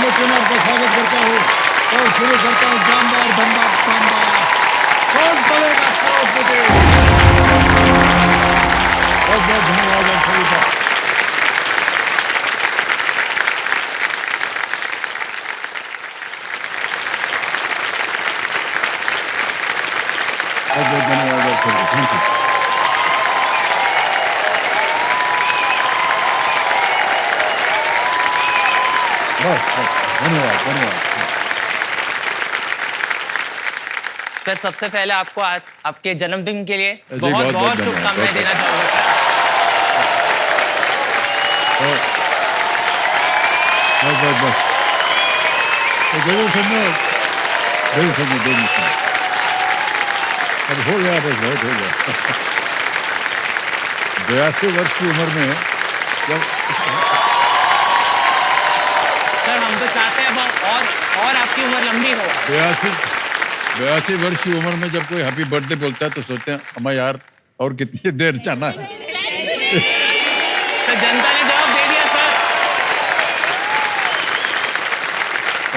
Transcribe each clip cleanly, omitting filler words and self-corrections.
लेकिन आपका स्वागत करता हूँ और शुरू करता हूँ जानदार धंधा शानदार। कौन पड़ेगा करोड़पति? बहुत बहुत धन्यवाद आप सभी का। बहुत बहुत धन्यवाद आप सभी का। Thank you. बस धन्यवाद धन्यवाद। सर सबसे पहले आपको आपके जन्मदिन के लिए जी, बहुत बहुत बहुत धन्यवाद, शुभकामनाएं बहुत देना चाहूँगा बस बस तो जरूर सुनना, जरूर सुनना, जरूर सुनना। अब हो गया, बस बहुत हो गया। 82 वर्ष की उम्र में जब सर। हम तो चाहते हैं अब और आपकी उम्र लंबी हो। 82 वर्ष की उम्र में जब कोई हैप्पी बर्थडे बोलता है तो सोचते हैं अम्मा यार और कितनी देर जाना है। सर जनता ने जवाब दे दिया सर।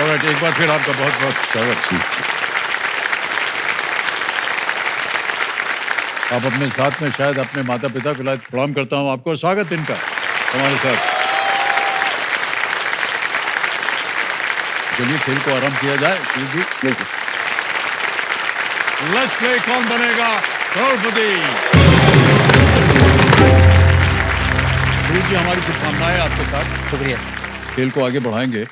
ऑलराइट, एक बार फिर आपका बहुत बहुत स्वागत। आप अपने साथ में शायद अपने माता पिता को प्रणाम करता हूँ आपको, स्वागत इनका हमारे साथ। चलिए खेल को आरंभ किया जाए। बिल्कुल। लेट्स प्ले कौन बनेगा करोड़पति। जी हमारी शुभकामनाएं आपके साथ। शुक्रिया। खेल को आगे बढ़ाएंगे।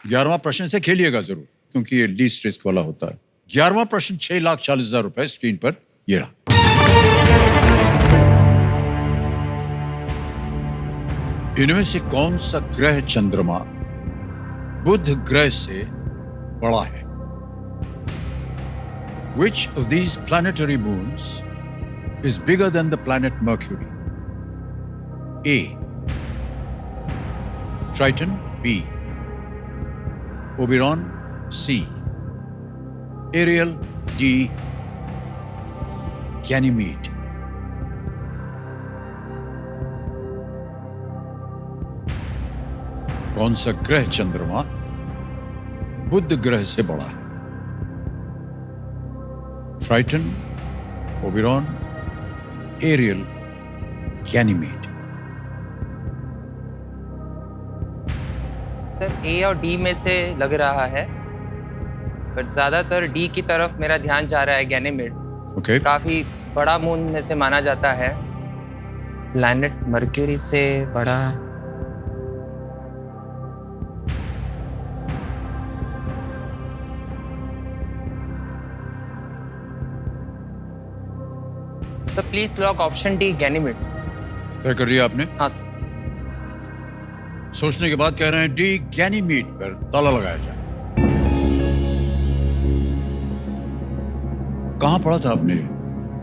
11वां प्रश्न से खेलिएगा जरूर क्योंकि ये लीस्ट रिस्क वाला होता है। 11वां प्रश्न 6,40,000 रुपए स्क्रीन पर ये रहा। इनमें से कौन सा ग्रह चंद्रमा बुध ग्रह से बड़ा है? Which of these planetary moons is bigger than the planet Mercury? A. Triton. B. Oberon. C. Ariel. D. Ganymede. कौन सा ग्रह चंद्रमा बुध ग्रह से बड़ा है? Triton, Oberon, Ariel, Ganymede. Sir A और डी में से लग रहा है, पर ज्यादातर डी की तरफ मेरा ध्यान जा रहा है। Ganymede okay. काफी बड़ा मून में से माना जाता है। प्लैनेट मर्क्यूरी से बड़ा। Sir please lock option D Ganymede. तय कर लिया आपने? हाँ सर। सोचने के बाद कह रहे हैं डी गैनीमेड पर ताला लगाया जाए। कहां पढ़ा था आपने?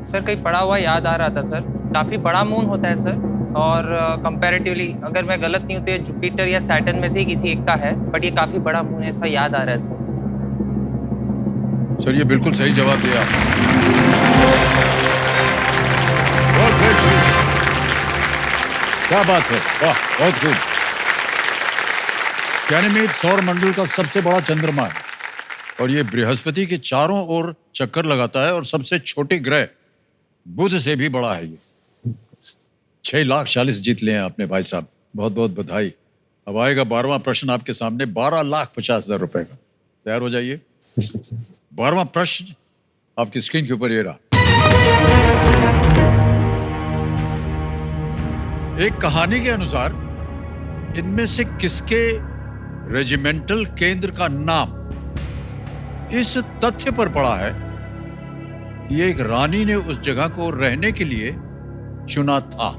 सर कहीं पढ़ा हुआ याद आ रहा था सर। काफी बड़ा मून होता है सर, और कंपैरेटिवली अगर मैं गलत नहीं हूँ तो ये जुपिटर या सैटर्न में से ही किसी एक का है, बट ये काफी बड़ा मून है, ऐसा याद आ रहा है सर। सर ये बिल्कुल सही जवाब दिया आपने। क्या बात है, वाह बहुत खूब। गैनीमेड सौर मंडल का सबसे बड़ा चंद्रमा है और ये बृहस्पति के चारों ओर चक्कर लगाता है और सबसे छोटे ग्रह बुध से भी बड़ा है। ये 6,40,000 जीत लिए हैं आपने भाई साहब, बहुत बहुत बधाई। अब आएगा 12वां प्रश्न आपके सामने 12,50,000 रुपए का। तैयार हो जाइए। 12वां प्रश्न आपकी स्क्रीन के ऊपर ये रहा। एक कहानी के अनुसार इनमें से किसके रेजिमेंटल केंद्र का नाम इस तथ्य पर पड़ा है कि एक रानी ने उस जगह को रहने के लिए चुना था?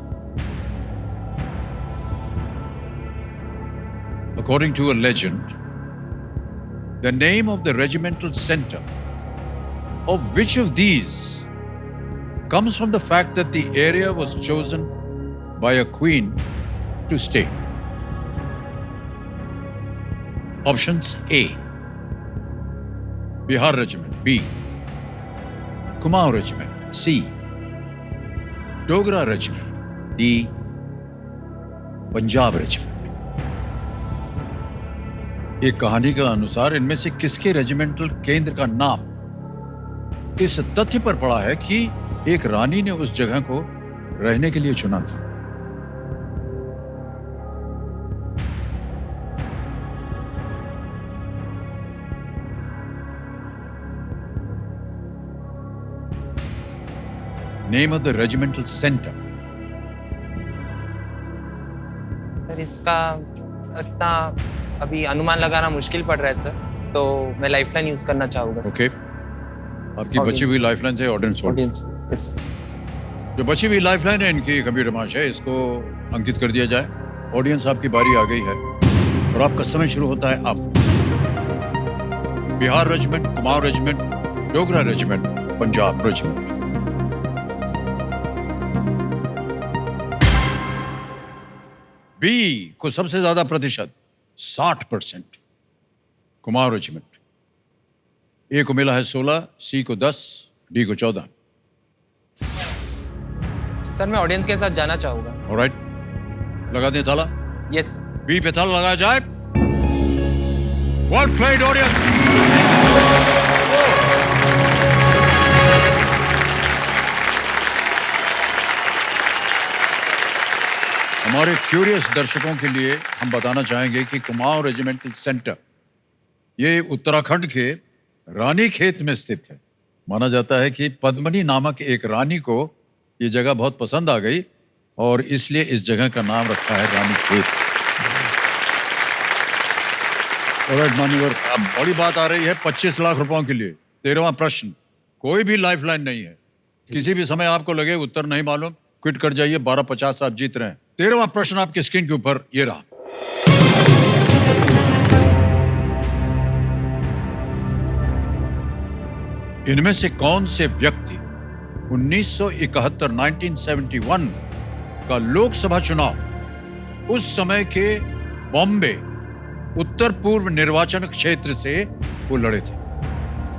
According to a legend, the name of the regimental center of which of these comes from the fact that the area was chosen by a queen to stay? Options: A. Bihar Regiment. B. Kumaon Regiment. C. Dogra Regiment. D. Punjab Regiment. एक कहानी के अनुसार इनमें से किसके regimental केंद्र का नाम इस तथ्य पर पड़ा है कि एक रानी ने उस जगह को रहने के लिए चुना था? Name of the regimental centre. Sir इसका इतना अभी अनुमान लगाना मुश्किल पड़ रहा है सर, तो मैं लाइफलाइन यूज करना चाहूंगा सर। ओके, आपकी Audience. बची हुई लाइफलाइन है audience fold. Audience yes sir. जो बची हुई लाइफलाइन है इनकी कंप्यूटर माश है, इसको अंकित कर दिया जाए। ऑडियंस, आपकी बारी आ गई है और आपका समय शुरू होता है अब। Bihar regiment, Kumaon regiment, Dogra regiment, Punjab regiment. B को सबसे ज्यादा प्रतिशत 60%, कुमाऊं रेजिमेंट। ए को मिला है 16, सी को 10, डी को 14। सर मैं ऑडियंस के साथ जाना चाहूंगा। ऑलराइट, लगा दें ताला। Yes sir. बी पे ताला लगाया जाए। Well played audience. हमारे क्यूरियस दर्शकों के लिए हम बताना चाहेंगे कि कुमाऊं रेजिमेंटल सेंटर ये उत्तराखंड के रानीखेत में स्थित है। माना जाता है कि पद्मनी नामक एक रानी को ये जगह बहुत पसंद आ गई और इसलिए इस जगह का नाम रखा है रानीखेत। ऑलराइट मान्यवर, अब बड़ी बात आ रही है 25 लाख रुपयों के लिए। 13वां प्रश्न, कोई भी लाइफलाइन नहीं है। किसी भी समय आपको लगे उत्तर नहीं मालूम, क्विट कर जाइए। 1250 आप जीत रहे हैं। 13वां प्रश्न आपके स्क्रीन के ऊपर ये रहा। इनमें से कौन से व्यक्ति 1971 का लोकसभा चुनाव उस समय के बॉम्बे उत्तर पूर्व निर्वाचन क्षेत्र से वो लड़े थे?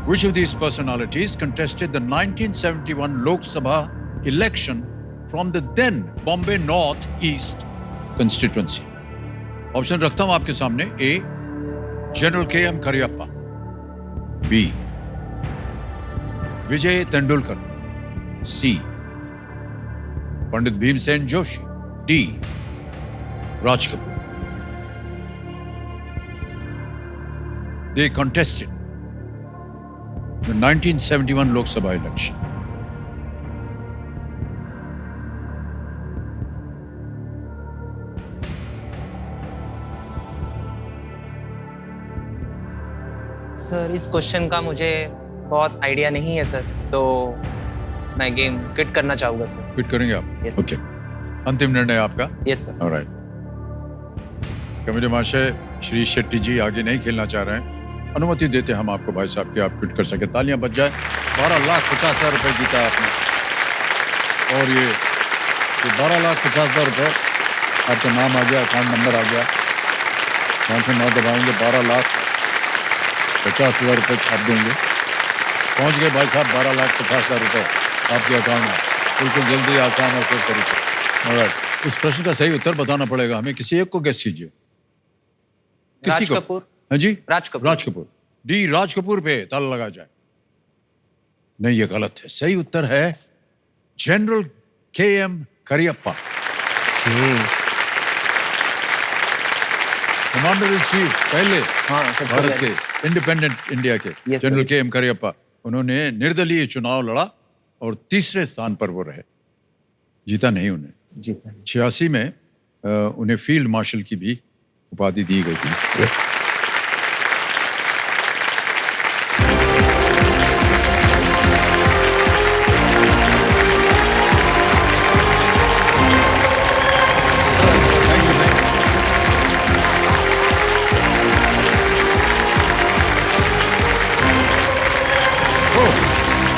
Which of these personalities contested the 1971 Lok Sabha election from the then Bombay North East constituency? Option रखता हूं आपके सामने। A, general K M. Cariappa. B, Vijay Tendulkar. C, Pandit Bhimsen Joshi. D, Raj Kapoor. They contested the 1971 Lok Sabha election. Sir इस क्वेश्चन का मुझे बहुत idea नहीं है सर, तो मैं गेम क्विट करना चाहूंगा सर। क्विट करेंगे आप? Yes. ओके, अंतिम निर्णय आपका? Yes sir. ऑलराइट। कमेटी महाशय श्री शेट्टी जी आगे नहीं खेलना चाह रहे हैं। अनुमति देते हम आपको भाई साहब कि आप क्विट कर सके। तालियां बज जाए। 12,50,000 रुपए जीता आपने। और ये 12,50,000 रुपए आपका नाम आ गया, अकाउंट नंबर आ गया। 9 दबाएंगे, 12,50,000 रुपए छाप देंगे। पहुंच गए भाई साहब 12,50,000 रुपए आपके अकाउंट में। बिल्कुल जल्दी, आसान और कोई तरीका। ऑलराइट, इस प्रश्न का सही उत्तर बताना पड़ेगा हमें। किसी एक को गेस कीजिए। राज कपूर। हाँ जी, राज कपूर। राज कपूर। डी, राज कपूर पे ताला लगा जाए। नहीं, ये गलत है। सही उत्तर है general K M. Cariappa, commander in chief पहले भारत के इंडिपेंडेंट इंडिया के। Yes, general sir. KM. Cariappa, उन्होंने निर्दलीय चुनाव लड़ा और तीसरे स्थान पर वो रहे। जीता नहीं उन्हें। जी 86 में उन्हें फील्ड मार्शल की भी उपाधि दी गई थी। Yes.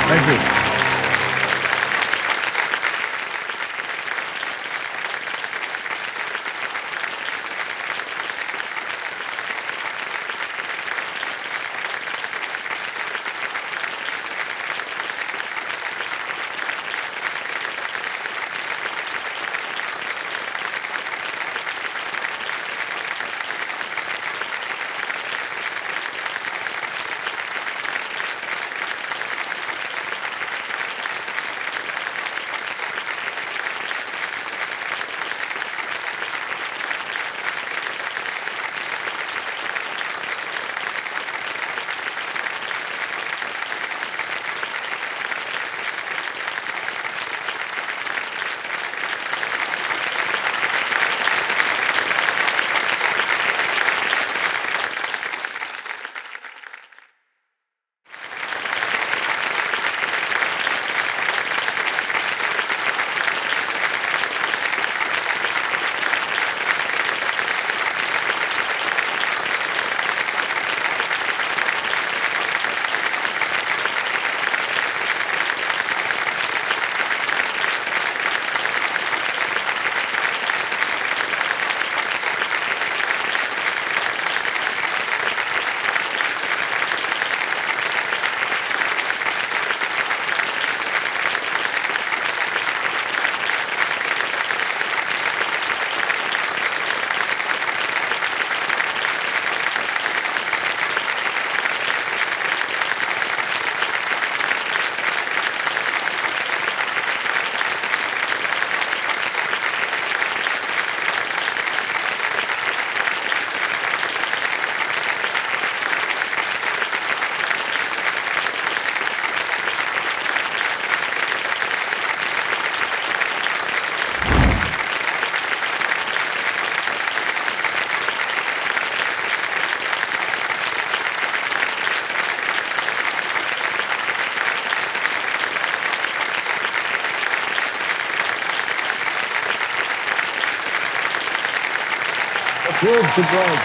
Thank you. Surprise,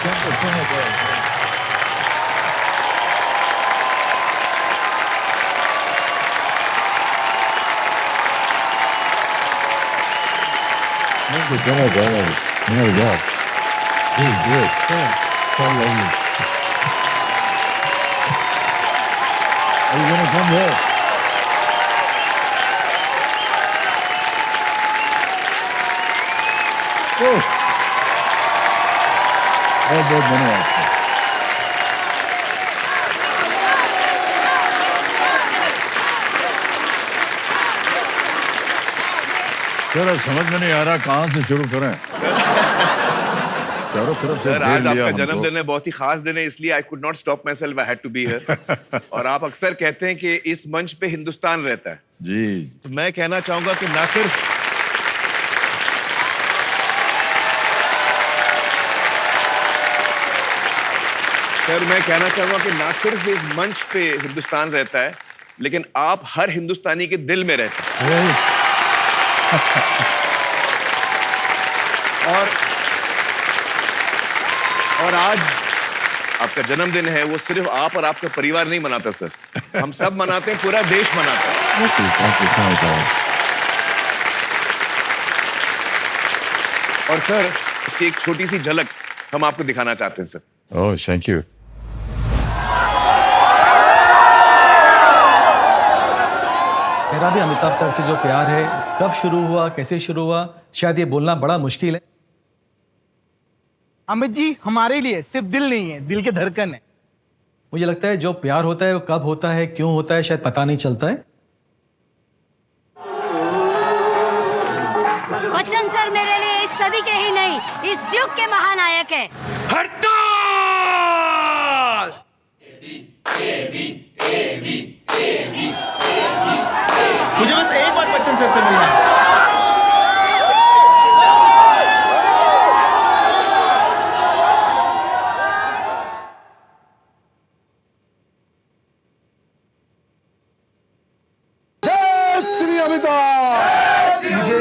Are you gonna come here? Oh. बहुत बहुत धन्यवाद सर। सर अब समझ में नहीं आ रहा कहाँ से शुरू करें। चारों तरफ से सर आज घेर लिया आपका हमको। जन्मदिन है, बहुत ही खास दिन है, इसलिए I could not stop myself, I had to be here. और आप अक्सर कहते हैं कि इस मंच पे हिंदुस्तान रहता है, जी तो मैं कहना चाहूंगा कि ना सिर्फ सर मैं कहना चाहूंगा कि ना सिर्फ इस मंच पे हिंदुस्तान रहता है, लेकिन आप हर हिंदुस्तानी के दिल में रहते हैं। और आज आपका जन्मदिन है, वो सिर्फ आप और आपका परिवार नहीं मनाता सर, हम सब मनाते हैं, पूरा देश मनाता है। और सर उसकी एक छोटी सी झलक हम आपको दिखाना चाहते हैं सर। Oh thank you. मेरा भी अमिताभ सर से जो प्यार है, कब शुरू हुआ, कैसे शुरू हुआ, शायद ये बोलना बड़ा मुश्किल है। अमित जी हमारे लिए सिर्फ दिल नहीं है, दिल के धड़कन है। मुझे लगता है जो प्यार होता है वो कब होता है, क्यों होता है, शायद पता नहीं चलता है। बच्चन सर मेरे लिए इस सदी के ही नहीं, इस युग के महानायक है। मुझे बस एक बार बच्चन सर से मिलना है। श्री अमिताभ। मुझे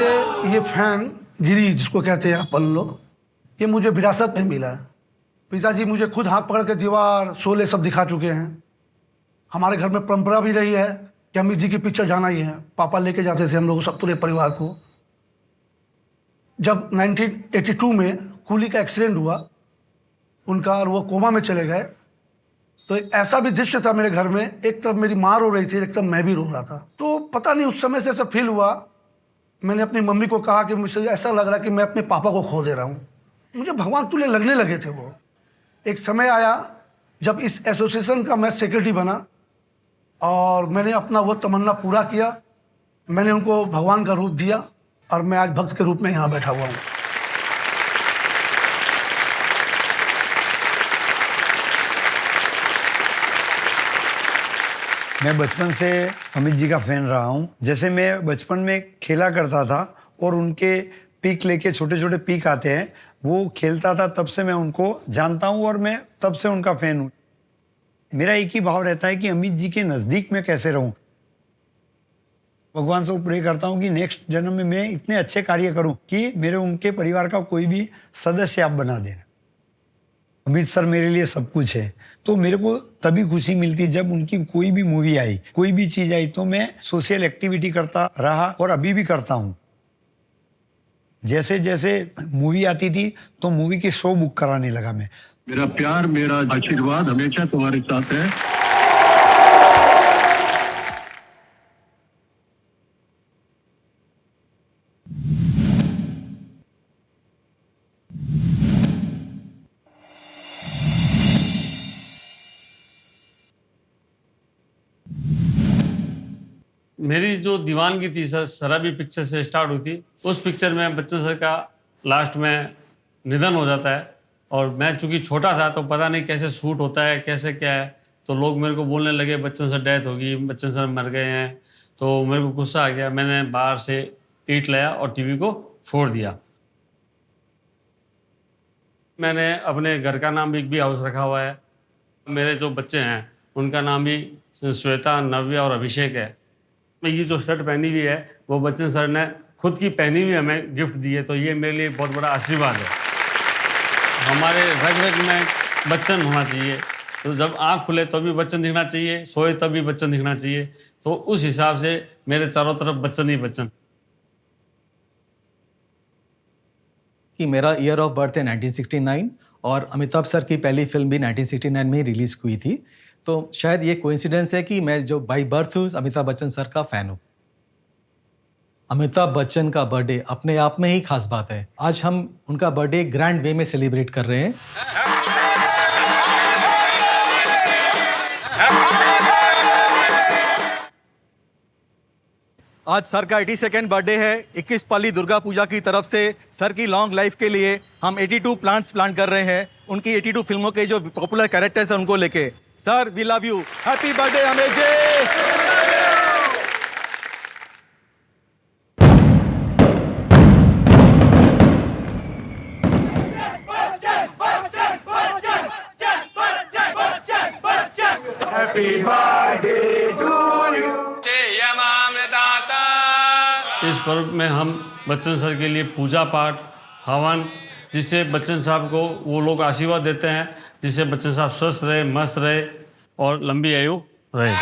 ये फैन गिरी जिसको कहते हैं पल्लो, ये मुझे विरासत में मिला है। पिताजी मुझे खुद हाथ पकड़ के दीवार शोले सब दिखा चुके हैं। हमारे घर में परंपरा भी रही है कि अमित जी की पिक्चर जाना ही है। पापा लेके जाते थे हम लोग सब पूरे परिवार को। जब 1982 में कूली का एक्सीडेंट हुआ उनका और वो कोमा में चले गए, तो एक ऐसा भी दृश्य था मेरे घर में, एक तरफ मेरी माँ रो रही थी, एक तरफ मैं भी रो रहा था। तो पता नहीं उस समय से ऐसा फील हुआ, मैंने अपनी मम्मी को कहा कि मुझे ऐसा लग रहा कि मैं अपने पापा को खो दे रहा हूँ। मुझे भगवान तुल्य लगने लगे थे वो। एक समय आया जब इस एसोसिएशन का मैं सेक्रेटरी बना और मैंने अपना वो तमन्ना पूरा किया। मैंने उनको भगवान का रूप दिया और मैं आज भक्त के रूप में यहाँ बैठा हुआ हूँ। मैं बचपन से अमित जी का फैन रहा हूँ। जैसे मैं बचपन में खेला करता था और उनके पीक लेके छोटे छोटे पीक आते हैं, वो खेलता था, तब से मैं उनको जानता हूँ और मैं तब से उनका फैन हूँ। मेरा एक ही भाव रहता है कि अमित जी के नज़दीक मैं कैसे रहूँ। भगवान से प्रे करता हूँ कि नेक्स्ट जन्म में मैं इतने अच्छे कार्य करूँ कि मेरे उनके परिवार का कोई भी सदस्य आप बना देना। अमित सर मेरे लिए सब कुछ है। तो मेरे को तभी खुशी मिलती जब उनकी कोई भी मूवी आई, कोई भी चीज आई, तो मैं सोशल एक्टिविटी करता रहा और अभी भी करता हूँ। जैसे जैसे मूवी आती थी तो मूवी के शो बुक कराने लगा मैं। मेरा प्यार, मेरा आशीर्वाद हमेशा तुम्हारे साथ है। मेरी जो दीवानगी थी सर शराबी पिक्चर से स्टार्ट हुई थी। उस पिक्चर में बच्चन सर का लास्ट में निधन हो जाता है और मैं चूंकि छोटा था तो पता नहीं कैसे शूट होता है, कैसे क्या है, तो लोग मेरे को बोलने लगे बच्चन सर डेथ होगी, बच्चन सर मर गए हैं। तो मेरे को गुस्सा आ गया, मैंने बाहर से ईंट लाया और टीवी को फोड़ दिया। मैंने अपने घर का नाम बिग बी हाउस रखा हुआ है। मेरे जो बच्चे हैं उनका नाम भी श्वेता, नव्या और अभिषेक है। मैं ये जो शर्ट पहनी हुई है वो बच्चन सर ने खुद की पहनी हुई हमें गिफ्ट दी है, तो ये मेरे लिए बहुत बड़ा आशीर्वाद है। हमारे रग रग में बच्चन होना चाहिए। तो जब आँख खुले तो भी बच्चन दिखना चाहिए, सोए तब भी बच्चन दिखना चाहिए। तो उस हिसाब से मेरे चारों तरफ बच्चन ही बच्चन। कि मेरा ईयर ऑफ बर्थ है 1969 और अमिताभ सर की पहली फिल्म भी 1969 में ही रिलीज हुई थी। तो शायद ये कोइंसिडेंस है कि मैं जो बाई बर्थ हूँ अमिताभ बच्चन सर का फैन हूँ। अमिताभ बच्चन का बर्थडे अपने आप में ही खास बात है। आज हम उनका बर्थडे ग्रैंड वे में सेलिब्रेट कर रहे हैं। आज सर का 82nd बर्थडे है। 21 पाली दुर्गा पूजा की तरफ से सर की लॉन्ग लाइफ के लिए हम 82 प्लांट्स प्लांट कर रहे हैं, उनकी 82 फिल्मों के जो पॉपुलर कैरेक्टर्स हैं उनको लेके। Sir we love you, happy birthday Amit ji. इस पर्व में हम बच्चन सर के लिए पूजा पाठ, हवन, जिससे बच्चन साहब को वो लोग आशीर्वाद देते हैं, जिससे बच्चन साहब स्वस्थ रहे, मस्त रहे और लंबी आयु रहे।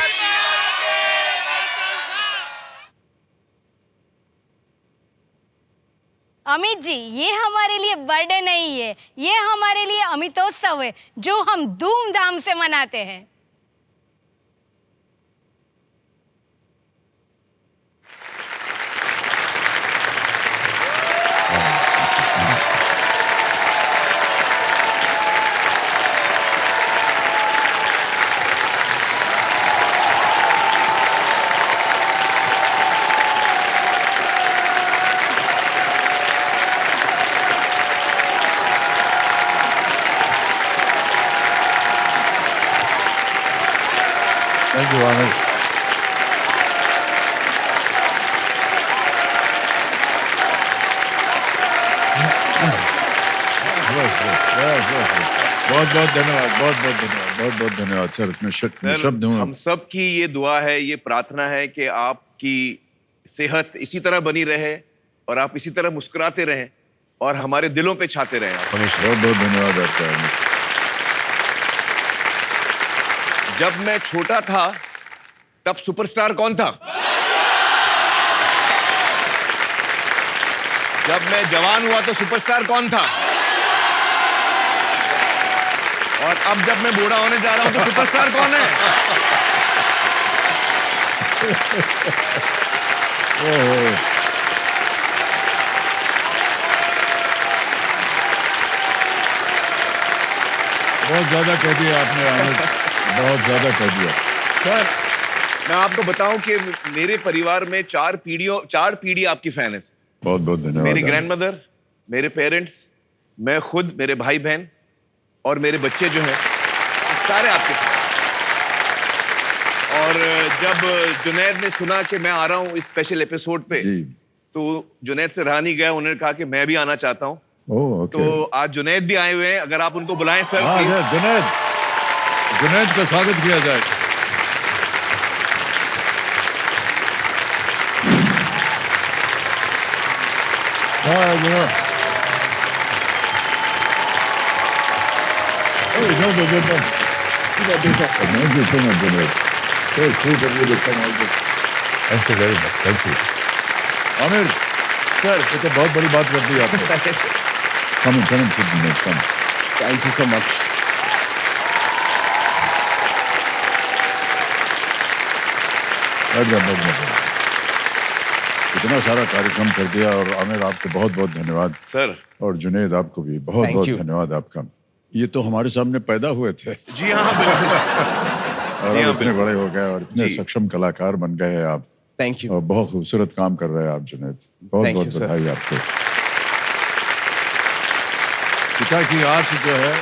अमित जी, ये हमारे लिए बर्थडे नहीं है, ये हमारे लिए अमितोत्सव है जो हम धूमधाम से मनाते हैं। Thank you Aamir. बहुत बहुत धन्यवाद, बहुत बहुत धन्यवाद, बहुत बहुत धन्यवाद सर। मैं शब्द हूँ। हम सब की ये दुआ है, ये प्रार्थना है कि आपकी सेहत इसी तरह बनी रहे और आप इसी तरह मुस्कुराते रहें और हमारे दिलों पे छाते रहें। बहुत बहुत धन्यवाद आपका। जब मैं छोटा था तब सुपरस्टार कौन था? जब मैं जवान हुआ तो सुपरस्टार कौन था? और अब जब मैं बूढ़ा होने जा रहा हूं तो सुपरस्टार कौन है? बहुत ज्यादा कह दिया आपने आमिर, बहुत ज्यादा कह दिया सर। मैं आपको बताऊं कि मेरे परिवार में चार पीढ़ी आपकी फैन है। बहुत बहुत धन्यवाद। मेरी ग्रैंडमदर, मेरे पेरेंट्स, मैं खुद, मेरे भाई बहन और मेरे बच्चे जो हैं सारे आपके फैन। और जब जुनैद ने सुना कि मैं आ रहा हूं इस स्पेशल एपिसोड पे, तो जुनैद से रहा नहीं गया, उन्होंने कहा कि मैं भी आना चाहता हूं। तो आज जुनैद भी आए हुए हैं, अगर आप उनको बुलाएं सर। जुनैद का स्वागत किया जाए। आमिर सर, ये तो बहुत बड़ी बात कर दी आपने। Come and sit, Junaid, come. Thank you so much. इतना सारा कार्यक्रम कर दिया और आमिर आपको बहुत बहुत धन्यवाद सर। और जुनैद आपको भी बहुत बहुत धन्यवाद आपका। ये तो हमारे सामने पैदा हुए थे। जी हाँ, बिल्कुल। और अब इतने बड़े हो गए और इतने सक्षम कलाकार बन गए हैं आप। Thank you. और बहुत खूबसूरत काम कर रहे हैं आप जुनैद, बहुत बहुत बधाई आपको। पिता की आँच जो है,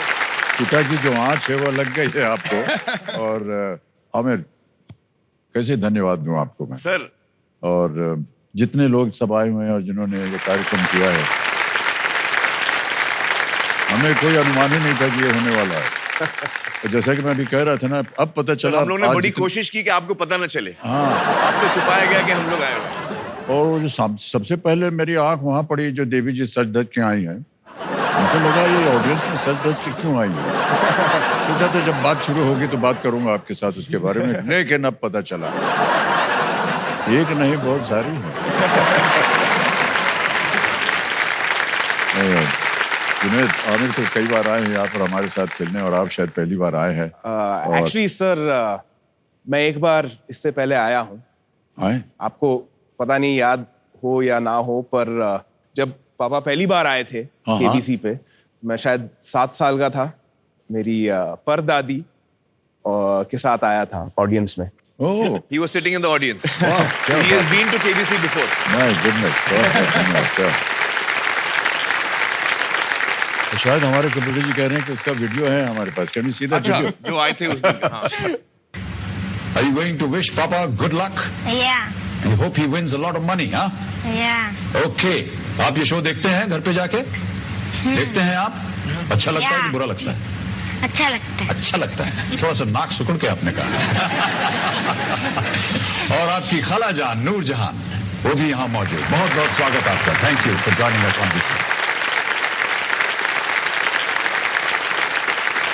पिता की जो आँच है वो लग गई है आपको। और आमिर, कैसे धन्यवाद दूं आपको मैं सर। और जितने लोग सब आए हुए हैं और जिन्होंने ये कार्यक्रम किया है, हमें कोई अनुमान ही नहीं था कि ये होने वाला है। तो जैसा कि मैं अभी कह रहा था ना, अब पता चला। हम लोग ने बड़ी कोशिश की कि आपको पता न चले। हाँ, आपसे छुपाया गया कि हम लोग आए हुए। और जो सबसे पहले मेरी आंख वहां पड़ी जो देवी जी सच धज के आई हैं, मुझे लगा ये ऑडियंस में सच दस की क्यों आई है। सोचा था जब बात शुरू होगी तो बात करूंगा आपके साथ उसके बारे में, लेकिन अब पता चला एक नहीं बहुत सारी है। जुनैद, आमिर तो कई बार आए हैं यहाँ पर हमारे साथ खेलने और आप शायद पहली बार आए हैं। एक्चुअली सर मैं एक बार इससे पहले आया हूँ। आए? आपको पता नहीं याद हो या ना हो, पर जब पापा पहली बार आए थे केबीसी पे, मैं शायद 7 साल का था। मेरी परदादी के साथ आया था ऑडियंस में। Oh, He was sitting in the audience. wow, क्या He has been to KBC before. My goodness. अच्छा। तो शायद हमारे कंप्यूटर जी कह रहे हैं कि उसका वीडियो है हमारे पास। Can we see that video? जो आए थे उस दिन। हाँ। Are you going to wish Papa good luck? Yeah, You hope he wins a lot of money, huh? yeah. Okay. आप ये शो देखते हैं घर पे जाके? देखते हैं आप? अच्छा लगता है कि बुरा लगता है? अच्छा लगता है। अच्छा लगता है। थोड़ा सा नाक सुकुड़ के आपने कहा। और आपकी खाला जान नूर जहान वो भी यहाँ मौजूद। बहुत बहुत स्वागत आपका। Thank you for joining us on this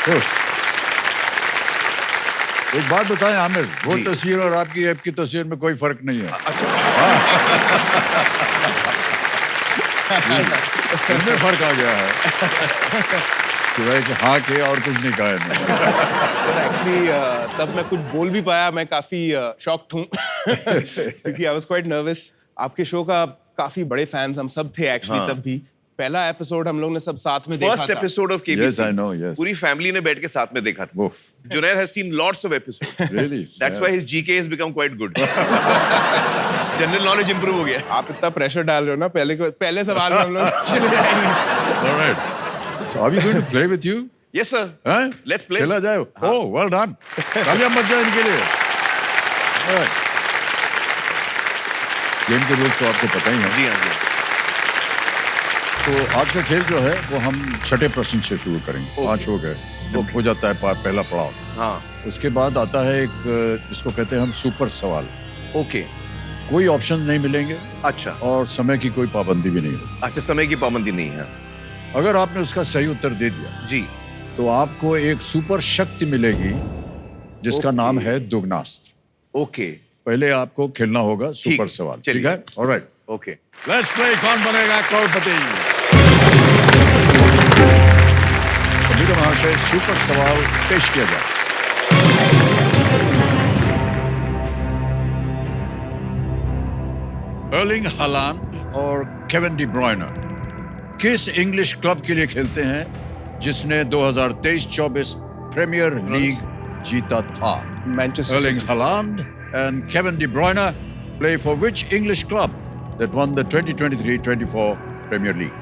show. एक बात बताएं आमिर, वो तस्वीर और आपकी ऐप की तस्वीर में कोई फर्क नहीं है। अच्छा। इनमें फर्क आ गया है सिवाय कि हाँ के और कुछ नहीं कहा है। सर एक्चुअली तब मैं कुछ बोल भी पाया, मैं काफी शॉक्ड हूँ क्योंकि आई वाज क्वाइट नर्वस। आपके शो का काफी बड़े फैंस हम सब थे एक्चुअली। तब भी पहला एपिसोड हम लोग ने सब साथ में देखा था। First episode of KBC. Yes, I know, yes. पूरी फैमिली ने बैठ के साथ में देखा था। Junaid has seen lots of episodes. Really? That's why his GK has become quite good. General knowledge improve हो गया। आप इतना प्रेशर डाल रहे हो ना, पहले सवाल में हम लोग चले जाएंगे। All right. So are we going to play with you? Yes sir. हैं? Let's play. खेला जाए। Oh, well done. तालियां बज जाए इनके लिए। Right. गेम के रूल्स तो आपको पता ही है। जी हाँ जी। तो आज का खेल जो है वो हम छठे प्रश्न से शुरू करेंगे। 5 हो गए। हो जाता है पहला पड़ाव। हाँ। उसके बाद आता है एक जिसको कहते हैं हम सुपर सवाल। ओके। कोई ऑप्शन नहीं मिलेंगे। अच्छा। और समय की कोई पाबंदी भी नहीं होगी। अच्छा, समय की पाबंदी नहीं है। अगर आपने उसका सही उत्तर दे दिया जी तो आपको एक सुपर शक्ति मिलेगी जिसका नाम है दुग्नास्त्र। ओके। पहले आपको खेलना होगा सुपर सवाल। ठीक है? ऑलराइट। ओके। लेट्स प्ले कौन बनेगा करोड़पति। मेरे महाशय सुपर सवाल पेश किया जाए। अर्लिंग हालांड और केविन डी ब्रुयने किस इंग्लिश क्लब के लिए खेलते हैं जिसने 2023-24 प्रीमियर लीग जीता था? Manchester Erling Haaland and Kevin De Bruyne play for which English club that won the 2023-24 Premier League?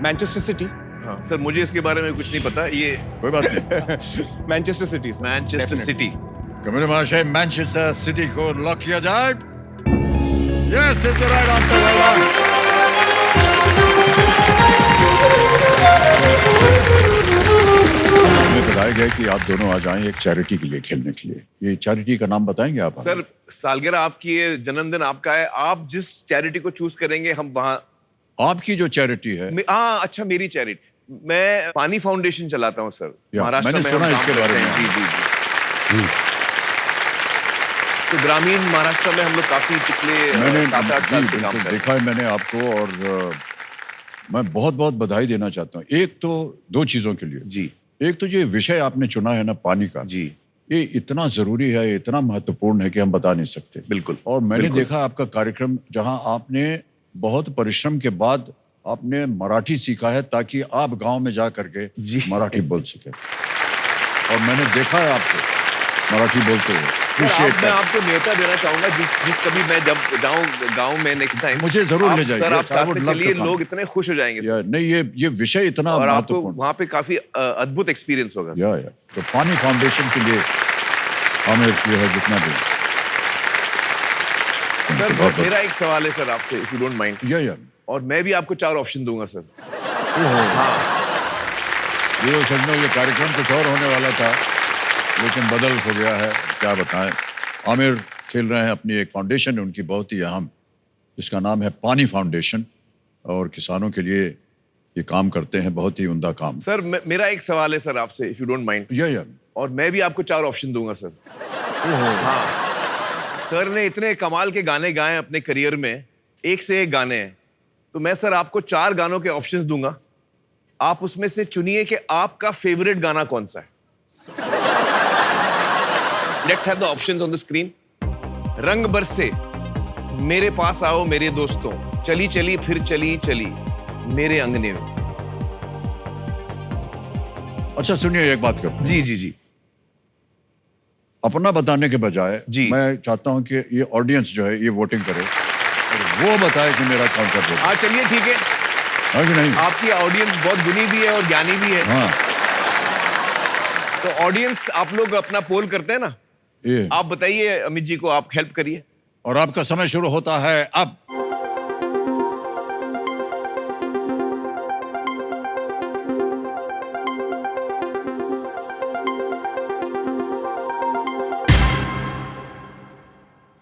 Manchester city. हाँ सर, मुझे इसके बारे में कुछ नहीं पता। ये कोई बात नहीं। Manchester city. Manchester city. Comment महाशय मैनचेस्टर सिटी को लॉक किया जाए। Yes, it's the right answer. Well done. हमें बताया गया कि आप दोनों आज आए एक चैरिटी के लिए खेलने के लिए। ये चैरिटी का नाम बताएंगे आप? सर सालगिरह आपकी है, जन्मदिन आपका है, आप जिस चैरिटी को चूज करेंगे हम वहाँ। आपकी जो चैरिटी है? हाँ अच्छा, मेरी चैरिटी। मैं पानी फाउंडेशन चलाता हूँ सर, महाराष्ट्र में। मैंने सुना इसके बारे में। जी जी जी। तो ग्रामीण महाराष्ट्र में हम लोग काफी पिछले 7-8 साल से काम कर रहे हैं। देखा है मैंने आपको और मैं बहुत बहुत बधाई देना चाहता हूँ। एक तो 2 चीजों के लिए जी। एक तो जो विषय आपने चुना है ना पानी का जी, ये इतना जरूरी है, इतना महत्वपूर्ण है कि हम बता नहीं सकते। बिल्कुल। और मैंने देखा आपका कार्यक्रम जहां आपने बहुत परिश्रम के बाद आपने मराठी सीखा है ताकि आप गांव में जा करके मराठी बोल सके। और मैंने देखा है आपको मराठी बोलते हुए। मैं आपको न्योता देना चाहूंगा जिस कभी मैं जब जाऊं गांव में नेक्स्ट टाइम, मुझे जरूर ले जाइए सर। आप साथ में चलिए, लोग इतने खुश हो जाएंगे सर। नहीं, ये विषय इतना और आपको महत्वपूर्ण, वहाँ पे काफी अद्भुत एक्सपीरियंस होगा सर। तो पानी फाउंडेशन के लिए हमें ये है जितना भी। सर मेरा एक सवाल है सर आपसे, इफ यू डोंट माइंड। या और मैं भी आपको 4 ऑप्शन दूंगा सर। हाँ, ये सच में ये कार्यक्रम कुछ और होने वाला था लेकिन बदल हो गया है, क्या बताएं। आमिर खेल रहे हैं अपनी एक फाउंडेशन है उनकी बहुत ही अहम, जिसका नाम है पानी फाउंडेशन, और किसानों के लिए ये काम करते हैं, बहुत ही उम्दा काम। सर मेरा एक सवाल है सर आपसे, इफ यू डोंट माइंड। या और मैं भी आपको 4 ऑप्शन दूंगा सर। हाँ, सर ने इतने कमाल के गाने गाए अपने करियर में, एक से एक गाने हैं, तो मैं सर आपको 4 गानों के ऑप्शंस दूंगा, आप उसमें से चुनिए कि आपका फेवरेट गाना कौन सा है। Let's have the options on the screen. रंग बरसे, मेरे पास आओ मेरे दोस्तों, चली चली फिर चली चली, मेरे अंगने में। अच्छा सुनिए, एक बात करते हैं। जी जी जी। अपना बताने के बजाय जी, मैं चाहता हूं कि ये ऑडियंस जो है ये वोटिंग करे और वो बताए कि मेरा कौन सा फेवरेट। हाँ चलिए ठीक है। हाँ कि नहीं? आपकी ऑडियंस बहुत गुनी भी है और ज्ञानी भी है। हाँ। तो ऑडियंस आप लोग अपना पोल करते हैं ना, ये आप बताइए अमित जी को, आप हेल्प करिए। और आपका समय शुरू होता है अब।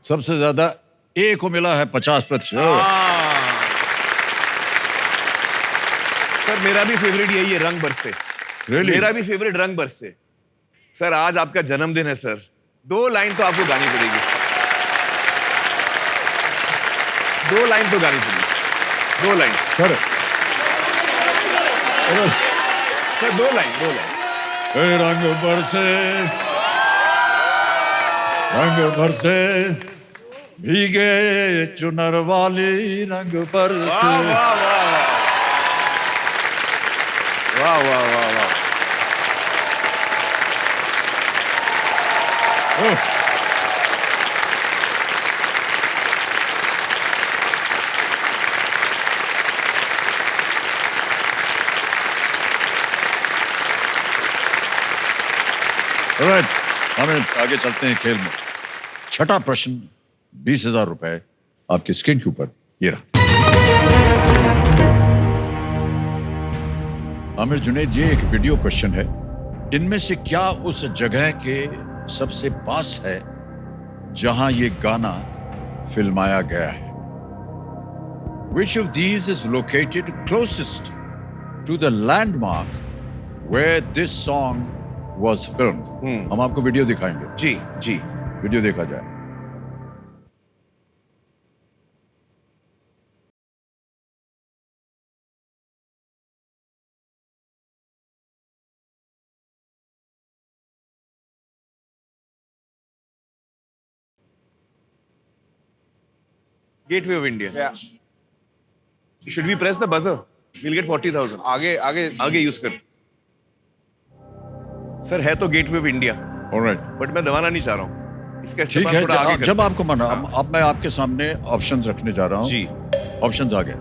सबसे ज्यादा ए को मिला है 50%। सर मेरा भी फेवरेट यही है, रंग बरसे। Really? मेरा भी फेवरेट रंग बरसे। सर आज आपका जन्मदिन है सर, 2 लाइन तो आपको गानी पड़ेगी। 2 लाइन तो गानी पड़ेगी, 2 लाइन सर। Sir 2 line. ए रंग बरसे, रंग बरसे, भीगे चुनर वाली रंग बरसे। वाह वाह वाह वाह वाह। Alright, हमें आगे चलते हैं खेल में। छठा प्रश्न, 20,000 रुपए आपकी स्क्रीन के ऊपर ये रहा। आमिर जुनैद, ये एक वीडियो क्वेश्चन है। इनमें से क्या उस जगह के सबसे पास है जहां ये गाना फिल्माया गया है? Which of these is located closest to the landmark where this song was filmed? हम आपको वीडियो दिखाएंगे। जी जी, वीडियो देखा जाए। Gateway of India. Should we press the buzzer? Will get 40,000। आगे आगे आगे यूज कर। सर है तो gateway of India, alright, but मैं दबाना नहीं चाह रहा हूँ। इसका ठीक इस्तेमाल है। थोड़ा आगे जब आपको मना, अब मैं आपके सामने ऑप्शंस रखने जा रहा हूँ। जी, ऑप्शंस आ गए।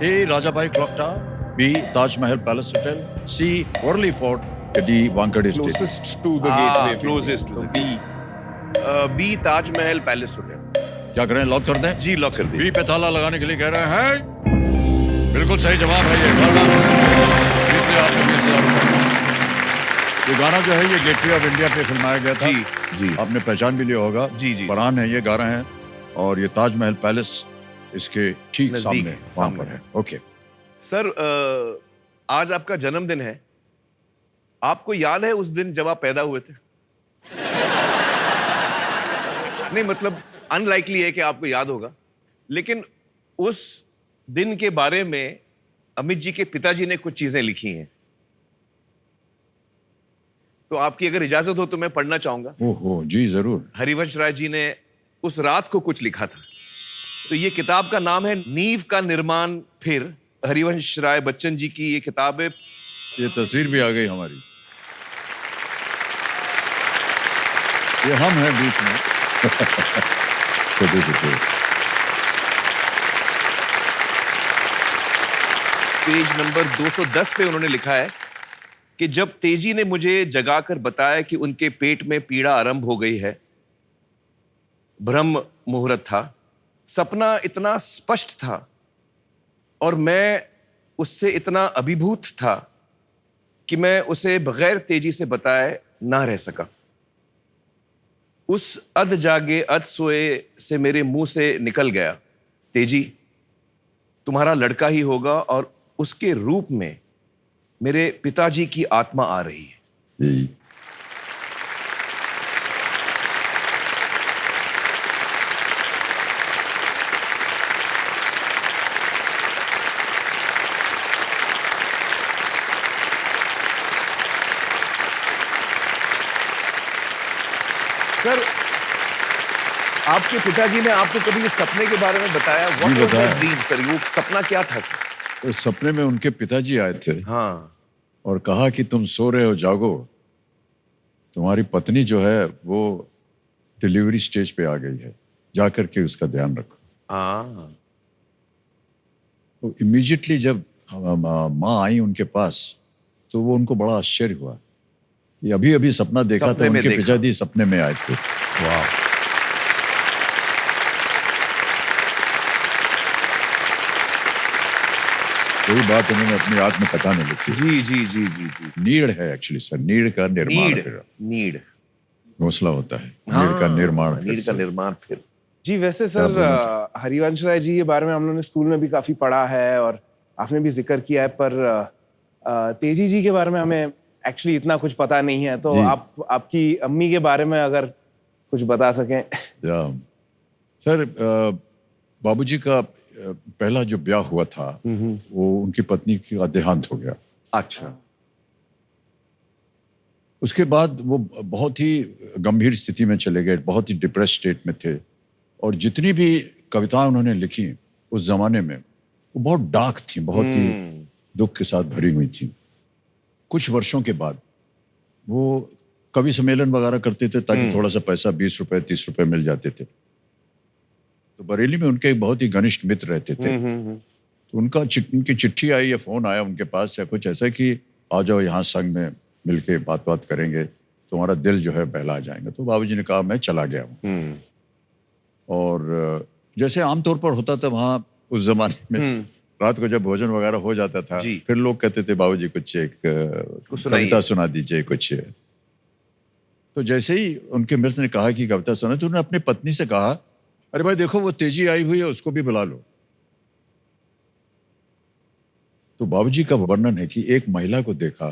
A Rajabai clock tower, B Taj Mahal palace hotel, C Worli fort, D Wankhede stadium. Closest to the gateway, closest to B Taj Mahal palace hotel. क्या करें, लॉक कर दें? जी लॉक कर दीजिए। बी पे ताला लगाने के लिए कह रहे हैं। बिल्कुल सही जवाब है ये। well done। जीत लिया आपने 20,000 रुपए। ये गाना जो है ये गेटवे ऑफ इंडिया पे फिल्माया गया था। जी जी, आपने पहचान भी लिया होगा। जी जी, फरहान है ये गा रहे हैं और ये ताजमहल पैलेस इसके ठीक नजदीक सामने है, वहां सामने पर है। ओके सर आज आपका जन्मदिन है। आपको याद है उस दिन जब आप पैदा हुए थे? नहीं मतलब अनलाइकली है कि आपको याद होगा, लेकिन उस दिन के बारे में अमित जी के पिताजी ने कुछ चीजें लिखी हैं, तो आपकी अगर इजाजत हो तो मैं पढ़ना चाहूंगा। ओहो जी जरूर। हरिवंश राय जी ने उस रात को कुछ लिखा था। तो ये किताब का नाम है नींव का निर्माण फिर। हरिवंश राय बच्चन जी की ये किताब है। ये तस्वीर भी आ गई हमारी, ये हम हैं बीच में। पेज नंबर 210 पे उन्होंने लिखा है कि जब तेजी ने मुझे जगाकर बताया कि उनके पेट में पीड़ा आरंभ हो गई है, ब्रह्म मुहूर्त था, सपना इतना स्पष्ट था और मैं उससे इतना अभिभूत था कि मैं उसे बगैर तेजी से बताए ना रह सका। उस अध जागे अध सोए से मेरे मुंह से निकल गया, तेजी तुम्हारा लड़का ही होगा और उसके रूप में मेरे पिताजी की आत्मा आ रही है। जी। सर, आपके पिताजी ने आपको कभी इस सपने के बारे में बताया? व्हाट वाज बताया। That dream sir? वो सपना क्या था सर? तो सपने में उनके पिताजी आए थे हाँ। और कहा कि तुम सो रहे हो, जागो, तुम्हारी पत्नी जो है वो डिलीवरी स्टेज पे आ गई है, जाकर के उसका ध्यान रखो। हाँ। तो इमीडिएटली जब माँ आई उनके पास तो वो उनको बड़ा आश्चर्य हुआ कि अभी अभी सपना देखा था, सपने में उनके देखा। पिताजी सपने में आए थे। वाह। कोई बात उन्होंने अपनी आत्मकथा में लिखी। जी जी जी जी जी। नीड है एक्चुअली सर, नीड का निर्माण नीड, फिर नीड। घोंसला होता है, नीड का निर्माण फिर नीड का से। निर्माण फिर। जी वैसे सर, बोलना हरिवंश राय जी के बारे में हम लोगों ने स्कूल में भी काफी पढ़ा है और आपने भी जिक्र किया है, पर तेजी जी के बारे में हमें एक्चुअली इतना कुछ पता नहीं है। तो जी। आप आपकी अम्मी के बारे में अगर कुछ बता सकें। या सर, बाबूजी का पहला जो ब्याह हुआ था वो उनकी पत्नी का देहांत हो गया। अच्छा। उसके बाद वो बहुत ही गंभीर स्थिति में चले गए, बहुत ही डिप्रेस स्टेट में थे और जितनी भी कविताएं उन्होंने लिखी उस जमाने में वो बहुत डार्क थी, बहुत ही दुख के साथ भरी हुई थी। कुछ वर्षों के बाद वो कवि सम्मेलन वगैरह करते थे ताकि थोड़ा सा पैसा 20 रुपए 30 रुपए मिल जाते थे। तो बरेली में उनके एक बहुत ही घनिष्ठ मित्र रहते थे। तो उनकी चिट्ठी आई या फोन आया उनके पास या कुछ ऐसा कि आ जाओ यहाँ संग में मिलके बात करेंगे, तुम्हारा दिल जो है बहला जाएगा। तो बाबूजी ने कहा मैं चला गया हूँ। और जैसे आमतौर पर होता था वहाँ उस जमाने में, रात को जब भोजन वगैरह हो जाता था जी। फिर लोग कहते थे बाबूजी कुछ एक सुनाइए। कविता सुना दीजिए कुछ। तो जैसे ही उनके मित्र ने कहा कि कविता सुना, तो उन्होंने अपनी पत्नी से कहा अरे भाई देखो वो तेजी आई हुई है, उसको भी बुला लो। तो बाबूजी का वर्णन है कि एक महिला को देखा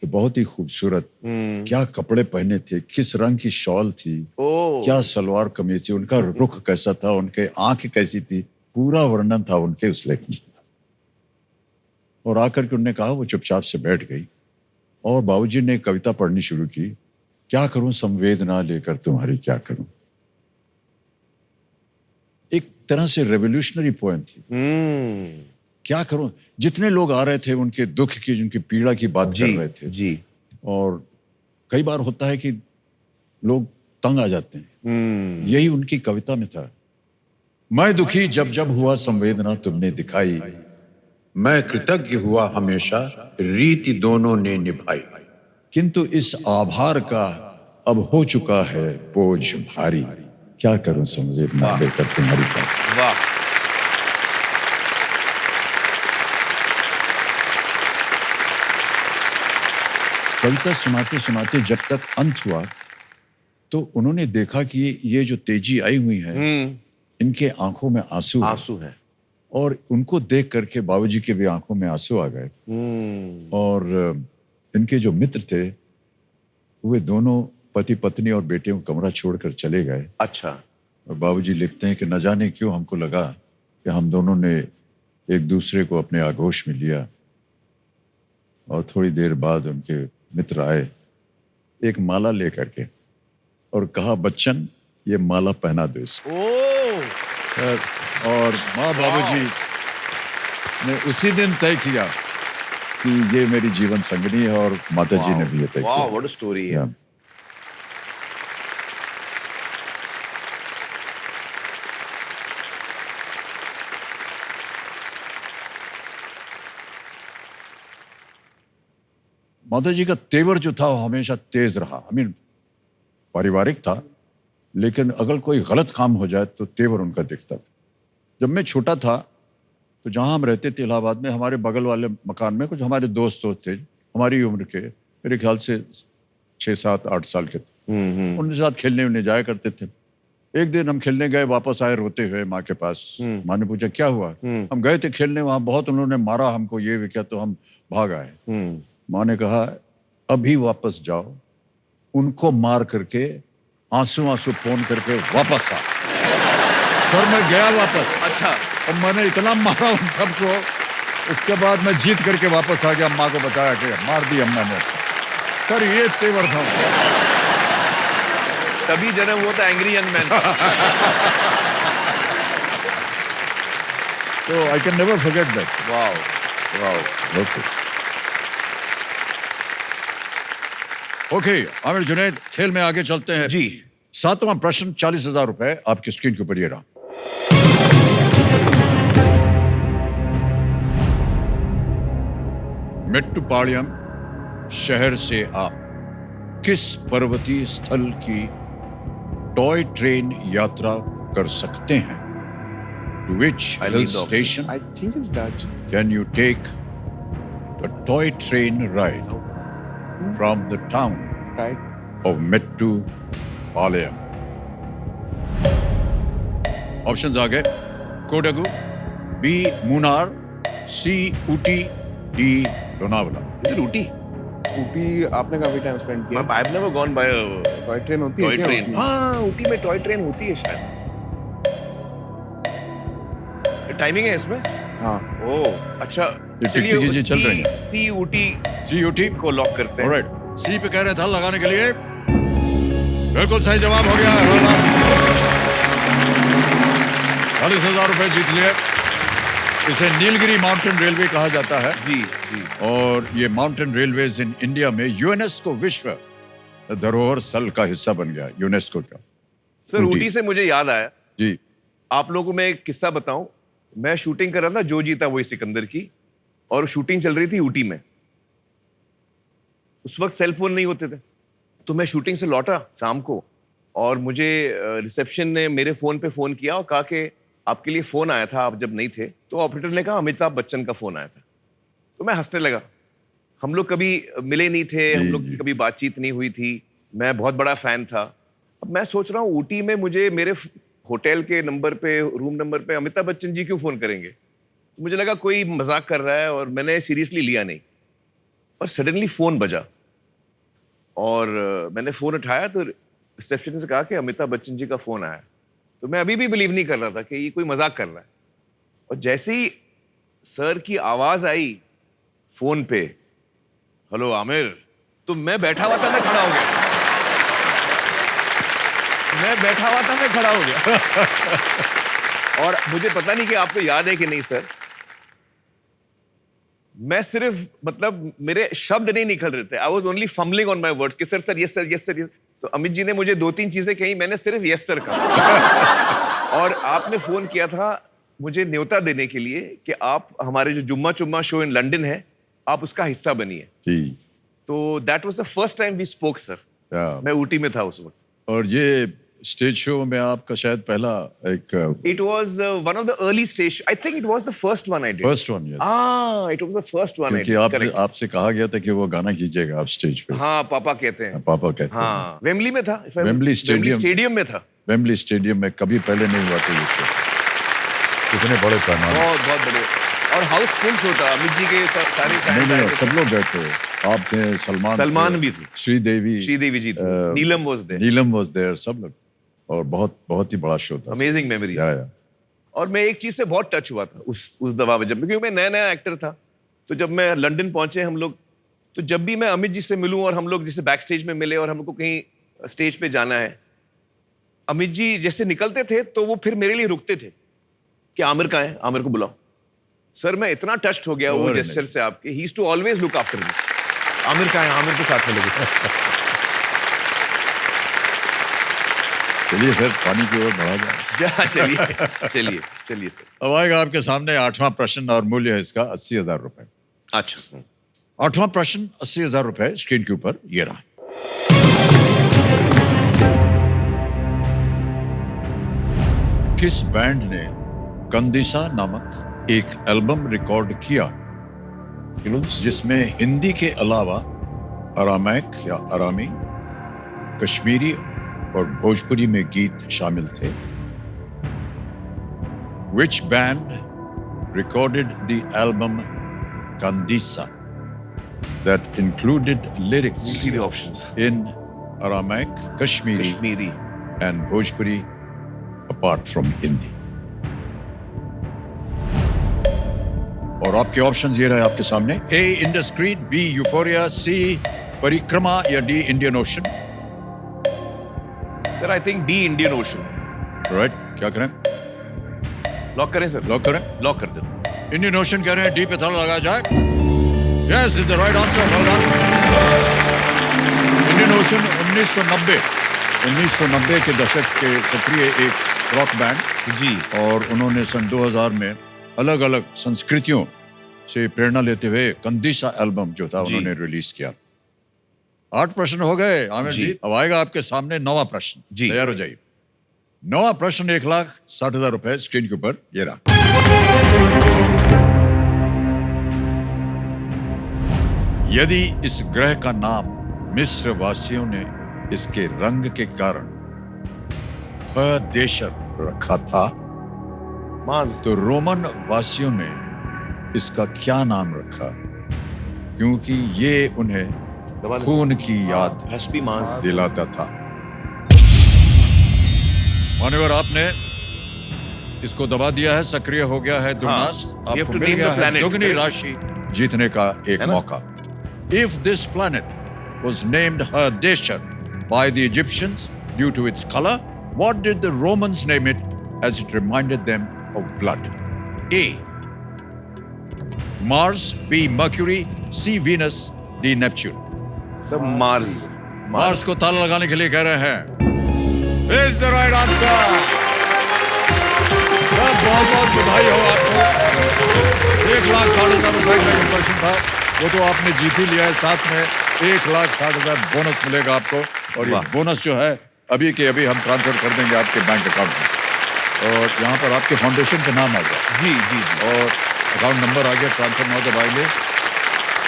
तो बहुत ही खूबसूरत, क्या कपड़े पहने थे, किस रंग की शॉल थी, ओ। क्या सलवार कमीज थी, उनका रुख कैसा था, उनके आंख कैसी थी, पूरा वर्णन था उनके उस लेख में। और आकर के उन्होंने कहा, वो चुपचाप से बैठ गई और बाबूजी ने कविता पढ़नी शुरू की। क्या करूं संवेदना लेकर तुम्हारी क्या करूं। एक तरह से रेवोल्यूशनरी पोएम थी। क्या करूं, जितने लोग आ रहे थे उनके दुख की, उनकी पीड़ा की बात कर रहे थे। जी। और कई बार होता है कि लोग तंग आ जाते हैं, यही उनकी कविता में था। मैं दुखी जब जब हुआ संवेदना तुमने दिखाई, मैं कृतज्ञ हुआ हमेशा रीति दोनों ने निभाई, किंतु इस आभार का अब हो चुका है बोझ भारी, क्या करूं संवेदना लेकर तुम्हारी क्या। वाह। कविता सुनाते सुनाते जब तक अंत हुआ तो उन्होंने देखा कि ये जो तेजी आई हुई है इनके आंखों में आंसू है। आंसू है। और उनको देख करके बाबूजी के भी आंखों में आंसू आ गए। और इनके जो मित्र थे वे दोनों पति पत्नी और बेटे को कमरा छोड़कर चले गए। अच्छा। और बाबूजी लिखते हैं कि न जाने क्यों हमको लगा कि हम दोनों ने एक दूसरे को अपने आगोश में लिया। और थोड़ी देर बाद उनके मित्र आए एक माला लेकर के और कहा, बच्चन ये माला पहना दो इसको। और माँ बाबूजी ने उसी दिन तय किया कि ये मेरी जीवन संगनी है और माताजी ने भी ये तय वाह, किया। व्हाट अ स्टोरी है। Yeah. माताजी का तेवर जो था वो हमेशा तेज रहा। पारिवारिक था लेकिन अगर कोई गलत काम हो जाए तो तेवर उनका दिखता था। जब मैं छोटा था तो जहाँ हम रहते थे इलाहाबाद में, हमारे बगल वाले मकान में कुछ हमारे दोस्त थे हमारी उम्र के, मेरे ख्याल से 6, 7, 8 साल के थे। उनके साथ खेलने उन्हें जाया करते थे। एक दिन हम खेलने गए, वापस आए रोते हुए माँ के पास। माँ ने पूछा क्या हुआ? हम गए थे खेलने, वहाँ बहुत उन्होंने मारा हमको, ये भी क्या। तो हम भाग आए। माँ ने कहा अभी वापस जाओ, उनको मार करके आंसू आंसू फोन करके वापस आ। सर मैं गया वापस। अच्छा। और मैंने इतना मारा उन सबको, उसके बाद मैं जीत करके वापस आ गया। माँ को बताया कि मार दी अम्मा ने। सर ये तेवर था। तभी जन्म हुआ था एंग्री यंग मैन। तो I can never forget that. Wow wow. Okay okay Aamir Junaid, खेल में आगे चलते हैं जी। 7वां प्रश्न 40,000 रुपए आपकी स्क्रीन के ऊपर ये रहा। मेट्टुपालयम शहर से आप किस पर्वतीय स्थल की टॉय ट्रेन यात्रा कर सकते हैं? To which hill station I think it's Dutch. can you take a toy train ride from the town Right. of Mettupalayam? Options आ गए। Kodagu, B Munnar, C Ooty, D Lonavala. Ooty. Ooty आपने काफी टाइम स्पेंड किया। I have never gone by toy train होती है toy क्या? Train. हाँ, ऊटी में toy train होती है शायद। टाइमिंग है इसमें? हाँ। ओह अच्छा। ये टिकटिकी जी चल रही हैं। सी ऊटी C ऊटी को लॉक करते हैं। ऑलराइट, C पे कह रहे थे लगाने के लिए। बिल्कुल सही जवाब हो गया है। 40,000 रुपए जीत लिए। इसे नीलगिरी माउंटेन रेलवे कहा जाता है जी जी। और ये माउंटेन रेलवेज इन इंडिया में यूनेस्को विश्व धरोहर स्थल का हिस्सा बन गया, यूनेस्को का। सर ऊटी से मुझे याद आया, जी आप लोगों को मैं एक किस्सा बताऊं। मैं शूटिंग कर रहा था जो जीता वही सिकंदर की, और शूटिंग चल रही थी ऊटी में। उस वक्त सेल फोन नहीं होते थे, तो मैं शूटिंग से लौटा शाम को, और मुझे रिसेप्शन ने मेरे फोन पे फोन किया और कहा कि आपके लिए फोन आया था, आप जब नहीं थे। तो ऑपरेटर ने कहा अमिताभ बच्चन का फोन आया था। तो मैं हंसने लगा। हम लोग कभी मिले नहीं थे, हम लोग की कभी बातचीत नहीं हुई थी। मैं बहुत बड़ा फैन था। अब मैं सोच रहा हूँ ऊटी में मुझे मेरे होटल के नंबर पे, रूम नंबर पे अमिताभ बच्चन जी क्यों फोन करेंगे। तो मुझे लगा कोई मजाक कर रहा है, और मैंने सीरियसली लिया नहीं। और सडनली फोन बजा, और मैंने फोन उठाया तो रिसेप्शन से कहा कि अमिताभ बच्चन जी का फोन आया। तो मैं अभी भी बिलीव नहीं कर रहा था कि ये कोई मजाक कर रहा है। और जैसे ही सर की आवाज आई फोन पे, हेलो आमिर, तो मैं बैठा हुआ था, मैं खड़ा हो गया। मैं बैठा हुआ था, मैं खड़ा हो गया। और मुझे पता नहीं कि आपको याद है कि नहीं सर, मैं सिर्फ मतलब मेरे शब्द नहीं निकल रहे थे। I was only fumbling on my words कि sir sir yes sir yes sir. तो अमित जी ने मुझे 2-3 चीजें कही, मैंने सिर्फ यस सर कहा। और आपने फोन किया था मुझे न्योता देने के लिए कि आप हमारे जो जुम्मा चुम्मा शो इन लंदन है, आप उसका हिस्सा बनिए। जी। तो that was the first time we spoke sir. मैं ऊटी में था उस वक्त। और ये स्टेज शो में आपका शायद पहला एक It was one of the early stage. I think it was the first one I did. First one, yes. Ah, it was the first one I क्योंकि did. आप Correct. आपसे कहा गया था कि वो गाना कीजिएगा आप स्टेज पे। हाँ, पापा कहते हैं। पापा कहते हैं। हाँ, वेम्बली में था। Wembley stadium. स्टेडियम में था। वेम्बली स्टेडियम में कभी पहले नहीं हुआ था ये शो। कितने बड़े पैमाने। बहुत बहुत बड़े, और हाउसफुल शो था। अमित जी के सारे नहीं fans आए थे। सब लोग गए थे। आप थे, सलमान भी थी। श्रीदेवी जी थी। Neelam was there. Neelam was there, सब लोग। और बहुत ही बड़ा शो था। Amazing memories. या। और मैं एक चीज से बहुत टच हुआ था उस दवा में, जब, क्योंकि मैं नया नया एक्टर था। तो जब मैं लंदन पहुंचे हम लोग, तो जब भी मैं अमित जी से मिलूं और हम लोग जैसे बैक स्टेज में मिले और हमको कहीं स्टेज पे जाना है, अमित जी जैसे निकलते थे तो वो फिर मेरे लिए रुकते थे कि आमिर कहाँ है, आमिर को बुलाओ। सर मैं इतना टच्ड हो गया वो जेस्चर से आपके। He used to always look after me. Aamir कहाँ है, आमिर को साथ में लेके। चलिए सर, पानी की ओर बढ़ा जाए। चलिए चलिए सर। अब आएगा आपके सामने 8वां प्रश्न, और मूल्य है इसका 80,000 रुपए। अच्छा। 8वां प्रश्न 80,000 रुपए स्क्रीन के ऊपर ये रहा। किस बैंड ने कंदिसा नामक एक एल्बम रिकॉर्ड किया जिसमें हिंदी के अलावा अरामैक या अरामी, कश्मीरी और भोजपुरी में गीत शामिल थे? Which band recorded the album Kandisa that included lyrics We'll see the options. in Aramaic, Kashmiri, Kashmiri. and Bhojpuri, apart from Hindi. और आपके ऑप्शंस ये रहे आपके सामने: A. Indiscreet, B. Euphoria, C. परिक्रमा या D. Indian Ocean. Sir I think D Indian ocean. Right, क्या करें? लॉक करें सर? लॉक करें? लॉक कर देते हैं। इंडियन ओशन कह रहे हैं, डी पे ताला लगाया जाए। Yes, is the right answer. Well done. Indian ocean 1990 के दशक के सक्रिय एक रॉक बैंड जी। और उन्होंने सन 2000 में अलग अलग संस्कृतियों से प्रेरणा लेते हुए कंदिशा एल्बम जो था जी। उन्होंने रिलीज किया। 8 प्रश्न हो गए आमिर जी। जी। अब आएगा आपके सामने 9वां प्रश्न। जी। तैयार हो जाइए। 9वां प्रश्न 1,60,000 रुपए स्क्रीन के ऊपर ये रहा। यदि इस ग्रह का नाम मिस्र वासियों ने इसके रंग के कारण देशर रखा था, मार्स। तो रोमन वासियों ने इसका क्या नाम रखा? क्योंकि ये उन्हें खून की याद हैस्पी मार्स। दिलाता था। मान्यवर, आपने इसको दबा दिया है, सक्रिय हो गया है दुगनास। You have आपको to मिल name गया the है planet, दुगनी correct? राशि जीतने का एक मौका। If this planet was named Hadeshar by the Egyptians due to its color, what did the Romans name it as it reminded them of blood? A. Mars, B. Mercury, C. Venus, D. Neptune. सब Mars. Mars को ताला लगाने के लिए कह रहे हैं। Is the right answer. बहुत बहुत बधाई हो आपको। 1,60,000 रुपए का जो प्रश्न था वो तो आपने जीत ही लिया है। साथ में 1,60,000 बोनस मिलेगा आपको। और ये वाह। बोनस जो है अभी के अभी हम ट्रांसफर कर देंगे आपके बैंक अकाउंट में। और यहाँ पर आपके फाउंडेशन का नाम आ गया जी जी जी। और अकाउंट नंबर आ गया। ट्रांसफर नाउ दबाएंगे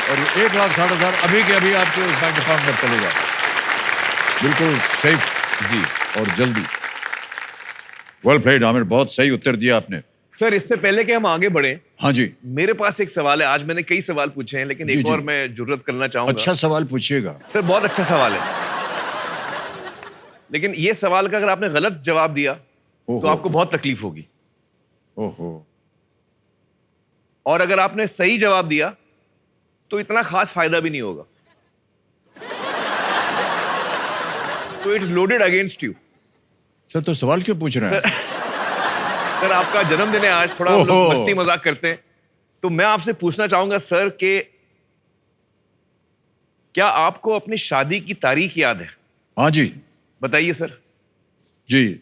और ये 1,60,000 अभी के अभी आपके उस बैंक अकाउंट में चलेगा, बिल्कुल सेफ जी और जल्दी। वेल प्लेड आमिर, बहुत सही उत्तर दिया आपने। सर इससे पहले कि हम आगे बढ़े, हाँ जी, मेरे पास एक सवाल है। आज मैंने कई सवाल पूछे हैं लेकिन जी, एक जी। और मैं जुर्रत करना चाहूंगा। अच्छा सवाल पूछिएगा। सर बहुत अच्छा सवाल है, लेकिन ये सवाल का अगर आपने गलत जवाब दिया तो ओहो। आपको बहुत तकलीफ होगी, ओहो, और अगर आपने सही जवाब दिया तो इतना खास फायदा भी नहीं होगा। तो it's loaded against you. Sir तो सवाल क्यों पूछ रहे हैं? सर आपका जन्मदिन है आज, थोड़ा हम लोग ओहो। मस्ती मजाक करते हैं, तो मैं आपसे पूछना चाहूंगा सर कि क्या आपको अपनी शादी की तारीख याद है? हाँ जी, बताइए सर। जी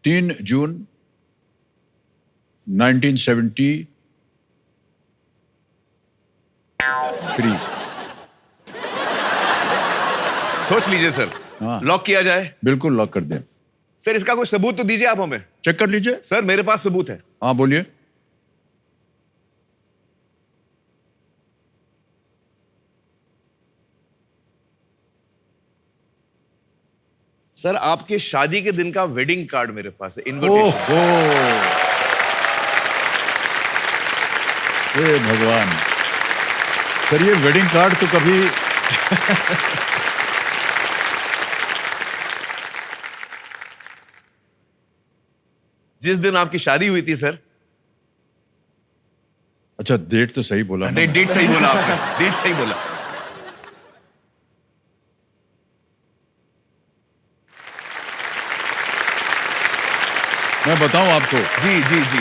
3 जून 1973। सोच लीजिए सर। हाँ। लॉक किया जाए? बिल्कुल लॉक कर दें। सर इसका कोई सबूत तो दीजिए आप हमें। चेक कर लीजिए। सर मेरे पास सबूत है। हाँ बोलिए। सर आपके शादी के दिन का वेडिंग कार्ड मेरे पास है, इनविटेशन। ओहो, हे भगवान। सर ये वेडिंग कार्ड तो कभी जिस दिन आपकी शादी हुई थी सर। अच्छा डेट तो सही बोला ना? डेट सही बोला आपने, डेट सही बोला। मैं बताऊं आपको, जी जी जी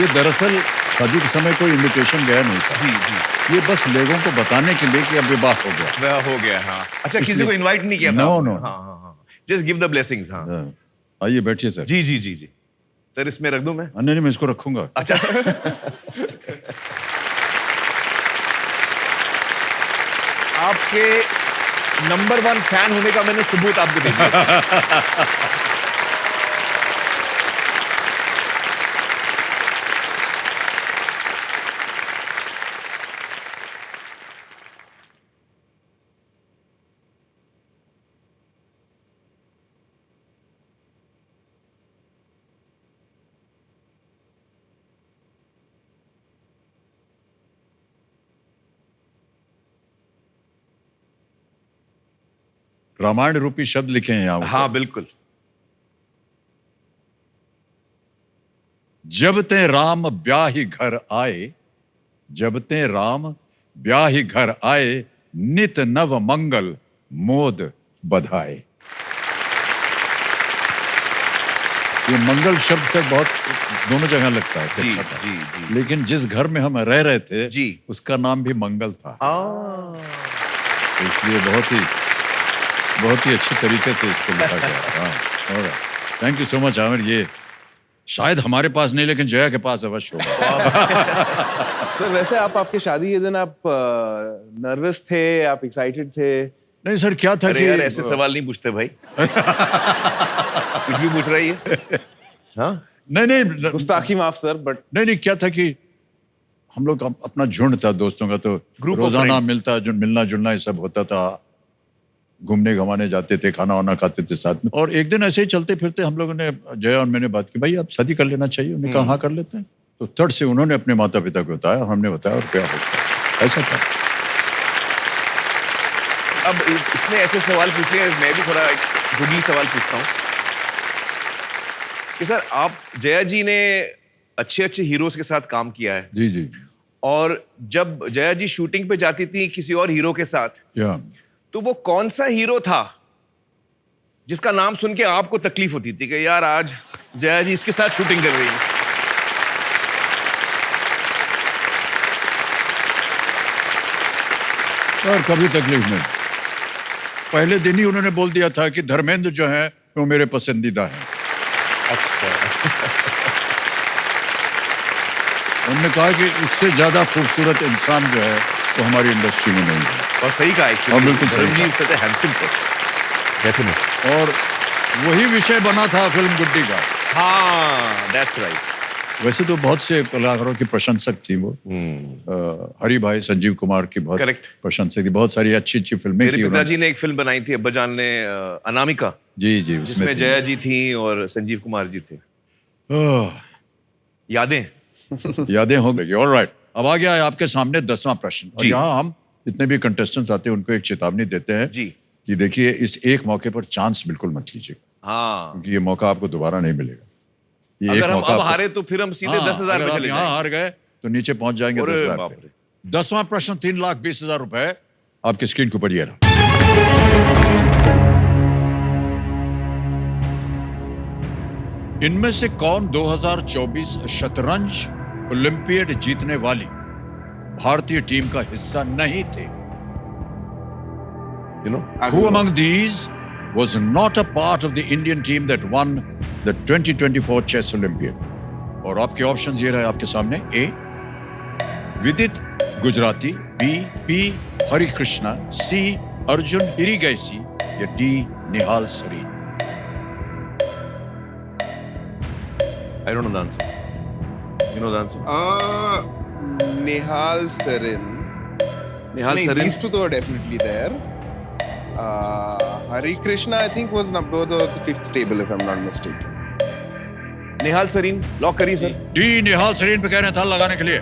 ये दरअसल शादी के समय कोई इनविटेशन गया नहीं था। जी जी। ये बस लोगों को बताने के लिए कि अब विवाह हो गया। वह हो गया। हाँ अच्छा, किसी इसलिए- को इनवाइट नहीं किया था? No, आपने? no. हाँ हाँ हाँ, जस्ट गिव द ब्लेसिंग्स। हाँ हाँ, आइए बैठिए सर। जी जी जी जी। सर इसमें रख दूं मैं? हाँ, नहीं मैं इसको रखूंगा। अच्छा। आपके नंबर 1 फैन होने का मैंने सबूत आपको दे दिया। रामायण रूपी शब्द लिखे हैं यहाँ हाँ बिल्कुल। जब ते राम ब्याही घर आए, जब ते राम ब्याही घर आए, नित नव मंगल मोद बधाए। ये मंगल शब्द से बहुत दोनों जगह लगता है। जी, अच्छा था। जी, जी। लेकिन जिस घर में हम रह रहे थे जी, उसका नाम भी मंगल था, तो इसलिए बहुत ही अच्छी तरीके से इसको लिखा गया। Thank you so much Aamir. ये शायद हमारे पास नहीं लेकिन जया के पास अवश्य होगा। सर वैसे आपके शादी के दिन आप नर्वस थे, आप एक्साइटेड थे? नहीं सर, क्या था अरे कि यार ऐसे सवाल नहीं पूछते भाई। कुछ भी पूछ रही है। हाँ नहीं गुस्ताखी माफ सर, बट नहीं क्या था कि हम लोग अपना झुंड था दोस्तों का, तो Group of रोजाना friends। मिलना जुलना ये सब होता था, घूमने घमाने जाते थे, खाना वाना खाते थे साथ में। और एक दिन ऐसे ही चलते फिरते हम लोगों ने, जया और मैंने बात की, भाई आप शादी कर लेना चाहिए। उन्होंने कहा हाँ कर लेते हैं। तो थर्ड से उन्होंने अपने माता पिता को बताया और हमने बताया, और क्या होता है ऐसा था। अब इसने ऐसे सवाल पूछे, मैं भी थोड़ा गुडली सवाल पूछता हूँ कि सर आप, जया जी ने अच्छे हीरोज के साथ काम किया है। जी जी। और जब जया जी शूटिंग पे जाती थी किसी और हीरो के साथ, तो वो कौन सा हीरो था जिसका नाम सुन के आपको तकलीफ होती थी कि यार आज जया जी इसके साथ शूटिंग कर रही है? और कभी तकलीफ नहीं। पहले दिन ही उन्होंने बोल दिया था कि धर्मेंद्र जो है वो मेरे पसंदीदा है। अच्छा। उन्होंने कहा कि इससे ज्यादा खूबसूरत इंसान जो है वो हमारी इंडस्ट्री में नहीं है। और सही कहा एक्चुअली। और बिल्कुल सही कहा। सच ए हैंडसम पर्सन। डेफिनेटली। और वही विषय बना था फिल्म गुड्डी का। हाँ दैट्स राइट। वैसे तो बहुत से कलाकारों की प्रशंसक थी वो। हरि भाई संजीव कुमार की बहुत Correct। प्रशंसक थी। बहुत सारी अच्छी अच्छी फिल्में मेरे की पिताजी ने एक फिल्म बनाई थी अब्बाजान ने, अनामिका, जी जी, जिसमें थी। जया जी थी और संजीव कुमार जी थे। यादें यादें हो गई। ऑलराइट, अब आ गया है आपके सामने 10वां प्रश्न। और यहाँ हम जितने भी कंटेस्टेंट्स आते हैं उनको एक चेतावनी देते हैं जी कि देखिए इस एक मौके पर चांस बिल्कुल मत लीजिएगा, हाँ। क्योंकि ये मौका आपको दोबारा नहीं मिलेगा। ये अगर एक हम मौका अब आपको- हारे तो फिर हम सीधे 10,000 अगर पे आप चले यहाँ जाएंगे। हार गए तो नीचे पहुंच जाएंगे अरे 10,000 बाप पे। रे। 10वां प्रश्न 3,20,000 रुपए आपकी स्क्रीन के ऊपर ये रहा। इनमें से कौन 2024 शतरंज ओलंपियाड जीतने वाली भारतीय टीम का हिस्सा नहीं थे? Who among these was not a part of the Indian team that won the 2024 Chess Olympiad? और आपके ऑप्शंस ये रहे आपके सामने। A Vidit Gujrathi, B P Hari Krishna, C Arjun Erigaisi या D Nihal Sarin. I don't know the answer. You know the answer? Nihal Sarin. Nihal नहीं, Sarin. these two are definitely there. Hari Krishna, I think, was number the 5th table, if I'm not mistaken. Nihal Sarin lock करिए sir. D Nihal Sarin पे कह रहे हैं था लगाने के लिए।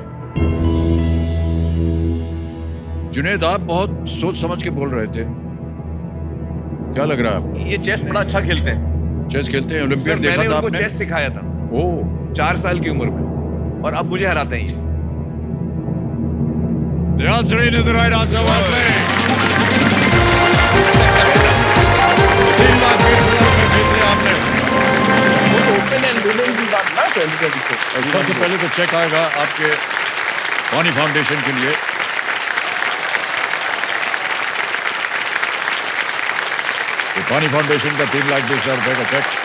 जुनेद, आप बहुत सोच समझ के बोल रहे थे, क्या लग रहा है आपको? ये चेस बड़ा अच्छा खेलते हैं। चेस खेलते हैं, सर ओलंपियाड मैंने देखा था उनको आपने? चेस सिखाया था ओह, 4 साल की उम्र में, और अब मुझे हराते हैं ये। Nihal Sarin is the right answer. Well played. 3,20,000 रुपए जीत लिया आपने। Open and women भी बात ना 2024. और सबसे पहले तो चेक आएगा आपके पानी फाउंडेशन के लिए। तो पानी फाउंडेशन का 3,20,000 रुपए का चेक।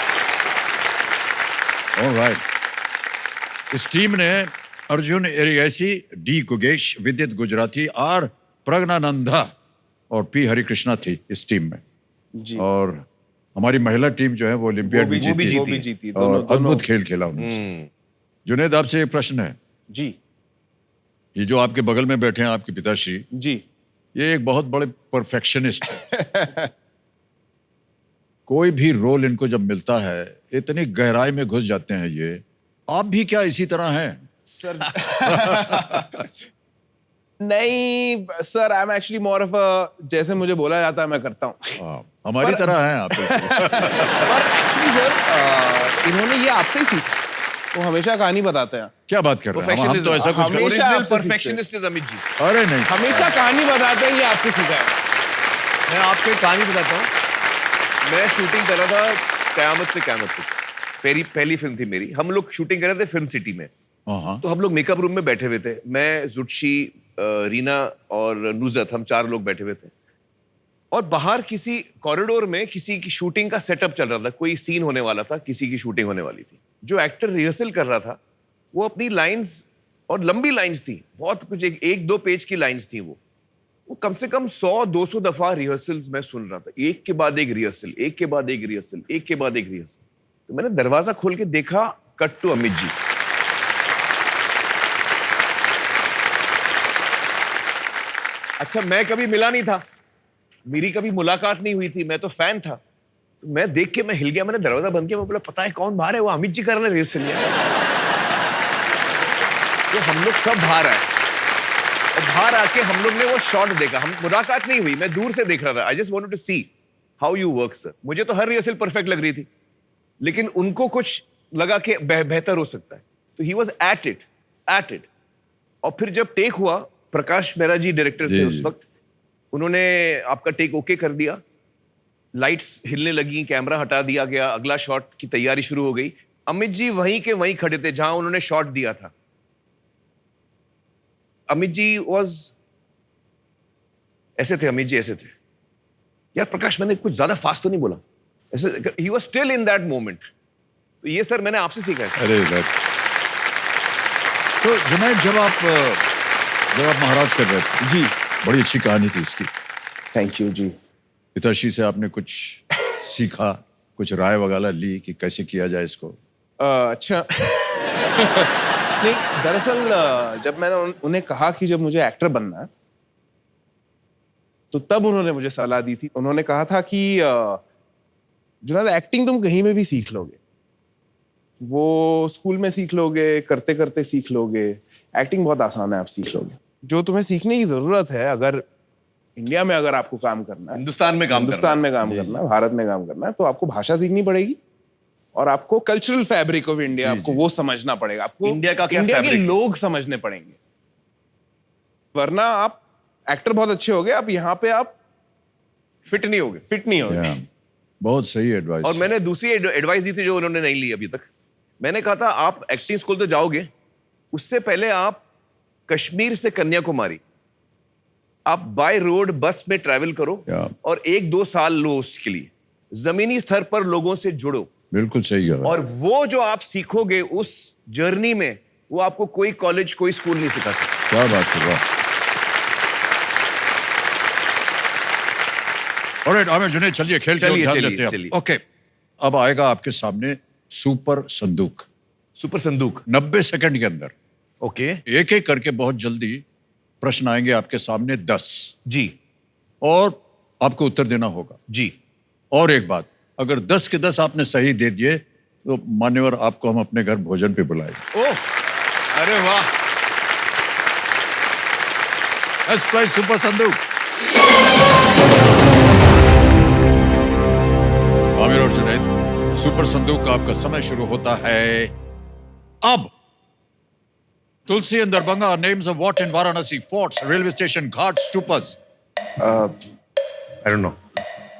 ऑलराइट, इस टीम ने अर्जुन एरिगैसी, डी गुगेश, विदित गुजराती, आर प्रज्ञानंदा और पी हरिकृष्णा थी इस टीम में। जी। और हमारी महिला टीम जो है वो ओलंपियाड भी वो भी जीती जीती। और अद्भुत खेल खेला उन्होंने। जुनेद, आपसे एक प्रश्न है। जी ये जो आपके बगल में बैठे हैं आपके पिताश्री, जी। ये एक बहुत बड़े परफेक्शनिस्ट है। कोई भी रोल इनको जब मिलता है इतनी गहराई में घुस जाते हैं ये। आप भी क्या इसी तरह हैं? सर नहीं sir, I am actually more of a, जैसे मुझे बोला जाता है मैं करता हूँ। हमारी तरह हैं आप। पर एक्चुअली सर इन्होंने ये आपसे ही सीखा। वो हमेशा कहानी बताते हैं। क्या बात कर रहे हैं? हम तो ऐसा कुछ original perfectionist is Amit ji. अरे नहीं, हमेशा कहानी बताते हैं, ये आपसे सीखा है। मैं आपको एक कहानी बताता हूँ। मैं शूटिंग कर रहा था कयामत से कयामत तक, पहली फिल्म थी मेरी। हम लोग शूटिंग कर रहे थे फिल्म सिटी में। तो हम लोग मेकअप रूम में बैठे हुए थे, मैं, जुटशी, रीना और नुजरत, हम 4 लोग बैठे हुए थे। और बाहर किसी कॉरिडोर में किसी की शूटिंग का सेटअप चल रहा था, कोई सीन होने वाला था, किसी की शूटिंग होने वाली थी। जो एक्टर रिहर्सल कर रहा था वो अपनी लाइंस, और लंबी लाइंस थी, बहुत कुछ, 1-2 पेज की लाइंस थी। वो कम से कम 100-200 दफा रिहर्सल्स में सुन रहा था, एक के बाद एक रिहर्सल, एक के बाद एक रिहर्सल, एक के बाद एक रिहर्सल। तो मैंने दरवाजा खोल के देखा, कट टू अमित जी। अच्छा, मैं कभी मिला नहीं था, मेरी कभी मुलाकात नहीं हुई थी, मैं तो फैन था। तो मैं देख के मैं हिल गया, मैंने दरवाजा बंद किया, मैं बोला पता है कौन बाहर है? वो अमित जी कर रहे हैं रिहर्सल। तो हम लोग सब बाहर आए, और बाहर आके हम लोग ने वो शॉट देखा। हम, मुलाकात नहीं हुई, मैं दूर से देख रहा था। I just wanted to see how you work sir. मुझे तो हर रिहर्सल परफेक्ट लग रही थी, लेकिन उनको कुछ लगा कि बेहतर हो सकता है। तो ही वॉज एट इट। और फिर जब टेक हुआ, प्रकाश मेहरा जी डायरेक्टर थे उस वक्त, उन्होंने आपका टेक ओके कर दिया, लाइट्स हिलने लगी, कैमरा हटा दिया गया, अगला शॉट की तैयारी शुरू हो गई। अमित जी वहीं के वहीं खड़े थे जहां उन्होंने शॉट दिया था। अमित जी वॉज ऐसे थे, अमित जी ऐसे थे। यार प्रकाश, मैंने कुछ ज्यादा फास्ट तो नहीं बोला? ऐसे he was still in that moment. तो ये सर मैंने आपसे सीखा है। अरे तो जुनैद, जब आप महाराज कर रहे थे जी, बड़ी अच्छी कहानी थी इसकी। थैंक यू जी। पिताश्री से आपने कुछ सीखा, कुछ राय वगैरह ली कि कैसे किया जाए इसको? अच्छा नहीं, दरअसल जब मैंने उन्हें कहा कि जब मुझे एक्टर बनना है, तो तब उन्होंने मुझे सलाह दी थी। उन्होंने कहा था कि जुनैद, एक्टिंग तुम कहीं में भी सीख लोगे, वो स्कूल में सीख लोगे, करते करते सीख लोगे। एक्टिंग बहुत आसान है, आप सीख लोगे। जो तुम्हें सीखने की जरूरत है, अगर इंडिया में अगर आपको काम करना है, हिंदुस्तान में काम करना है, भारत में काम करना है, तो आपको भाषा सीखनी पड़ेगी, और आपको कल्चरल फैब्रिक ऑफ इंडिया, आपको वो समझना पड़ेगा। आपको इंडिया का क्या इंडिया के फैब्रिक है? लोग समझने पड़ेंगे, वरना आप एक्टर बहुत अच्छे हो गए, अब यहाँ पे आप फिट नहीं होगे। बहुत सही एडवाइस। और मैंने दूसरी एडवाइस दी थी जो उन्होंने नहीं ली अभी तक। मैंने कहा था आप एक्टिंग स्कूल तो जाओगे, उससे पहले आप कश्मीर से कन्याकुमारी आप बाय रोड बस में ट्रैवल करो, और 1-2 साल लो उसके लिए, जमीनी स्तर पर लोगों से जुड़ो। बिल्कुल सही है। और वो जो आप सीखोगे उस जर्नी में, वो आपको कोई कॉलेज, कोई स्कूल नहीं सिखा सकता। क्या बात है, वाह। ऑलराइट आमिर, जुनैद, चलिए खेल के ध्यान देते हैं। ओके, अब आएगा आपके सामने सुपर संदूक। 90 सेकंड के अंदर ओके, एक एक करके बहुत जल्दी प्रश्न आएंगे आपके सामने, 10 जी, और आपको उत्तर देना होगा जी। और एक बात, अगर 10 के 10 आपने सही दे दिए तो मान्यवर आपको हम अपने घर भोजन पे बुलाएंगे। ओह, अरे वाह। फर्स्ट प्राइज सुपर संदूक। आमिर और जुनैद, सुपर संदूक का आपका समय शुरू होता है अब। Tulsi and Darbhanga are names of what in Varanasi? Forts, railway station, ghats, stupas. I don't know.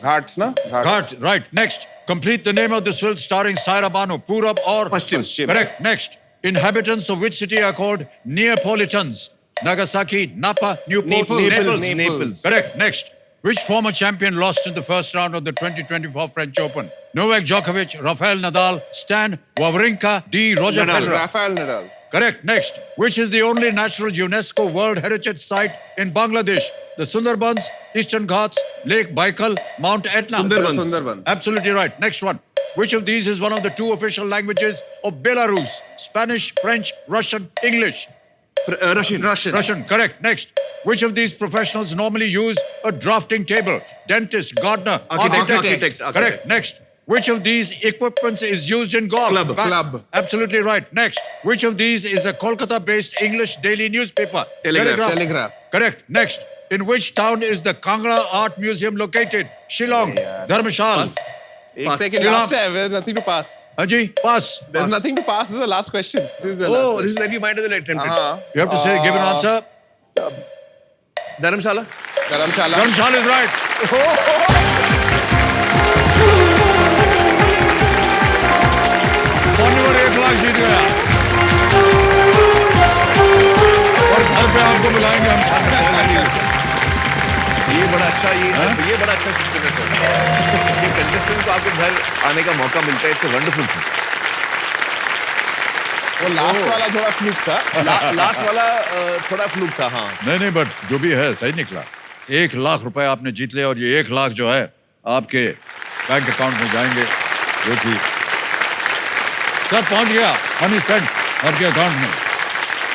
Ghats, na? Ghats, right. Next. Complete the name of this film starring Saira Banu. Purab or Paschim. Correct. Next. Inhabitants of which city are called Neapolitans? Nagasaki, Napa, Newport, Naples. Correct. Next. Which former champion lost in the first round of the 2024 French Open? Novak Djokovic, Rafael Nadal, Stan Wawrinka, Roger Federer. Rafael Nadal. Correct. Next. Which is the only natural UNESCO World Heritage Site in Bangladesh? The Sundarbans, Eastern Ghats, Lake Baikal, Mount Etna. Sundarbans. Absolutely right. Next one. Which of these is one of the 2 official languages of Belarus? Spanish, French, Russian, English. Russian. Correct. Next. Which of these professionals normally use a drafting table? Dentist, gardener, architect. Correct. Next. Which of these equipments is used in golf? Club. Absolutely right. Next. Which of these is a Kolkata-based English daily newspaper? Telegraph. Correct. Next. In which town is the Kangra Art Museum located? Shillong. Dharmshal. एक second last है, there's nothing to pass. हाँ जी, pass. There's nothing to pass. This is the last question. This is the Oh, last this is when you might have attempted. You have to say, give an answer. Dharamshala. Dharamshala. Dharmshal is right. मान्यवर 1 लाख जीत गया और घर पे आपको बुलाएंगे हम खाने। ये बड़ा अच्छा सिस्टम है सर। ये कंटेस्टेंट को आपके घर आने का मौका मिलता है, इससे वंडरफुल था। वो लास्ट वाला थोड़ा फ्लूक था. लास्ट वाला थोड़ा फ्लूक था, हाँ। नहीं, बट जो भी है सही निकला। 1 लाख रुपए आपने जीत लिया और ये 1 लाख जो है आपके बैंक अकाउंट में जाएंगे। देखिए सब पहुंच गया, मनी सेंट आपके अकाउंट में।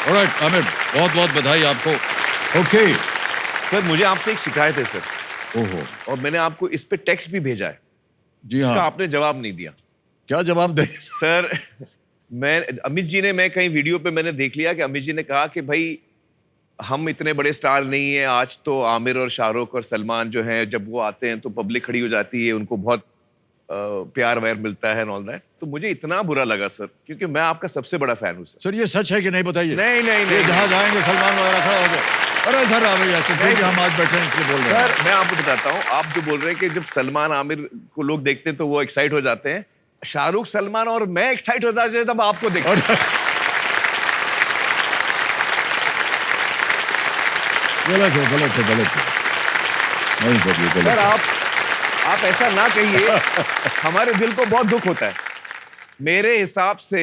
ऑलराइट आमिर, बहुत बहुत बधाई आपको। ओके सर, मुझे आपसे एक शिकायत है सर। ओहो, और मैंने आपको इस पे टेक्स्ट भी भेजा है। जी हाँ। इसका आपने जवाब नहीं दिया। क्या जवाब दे सर? अमित जी ने, मैं कहीं वीडियो पे मैंने देख लिया कि अमित जी ने कहा कि भाई हम इतने बड़े स्टार नहीं हैं, आज तो आमिर और शाहरुख और सलमान जो हैं जब वो आते हैं तो पब्लिक खड़ी हो जाती है, उनको बहुत प्यार व्यार मिलता है ऑल दैट। तो मुझे इतना बुरा लगा सर, क्योंकि मैं आपका सबसे बड़ा फैन हूँ सर। ये सच है कि नहीं बताइए? नहीं। जहाँ जाएंगे सलमान वगैरह खड़ा हो गए, अरे सर आ भैया तो हम आज बैठे हैं इसलिए बोल रहे हैं। सर मैं आपको बताता हूँ, आप जो बोल रहे हैं कि जब सलमान आमिर को लोग देखते हैं तो वो एक्साइट हो जाते हैं, शाहरुख सलमान और मैं एक्साइट होता है तब आपको देखते हैं। गलत है। नहीं सर, सर आप ऐसा ना कहिए, हमारे दिल को बहुत दुख होता है। मेरे हिसाब से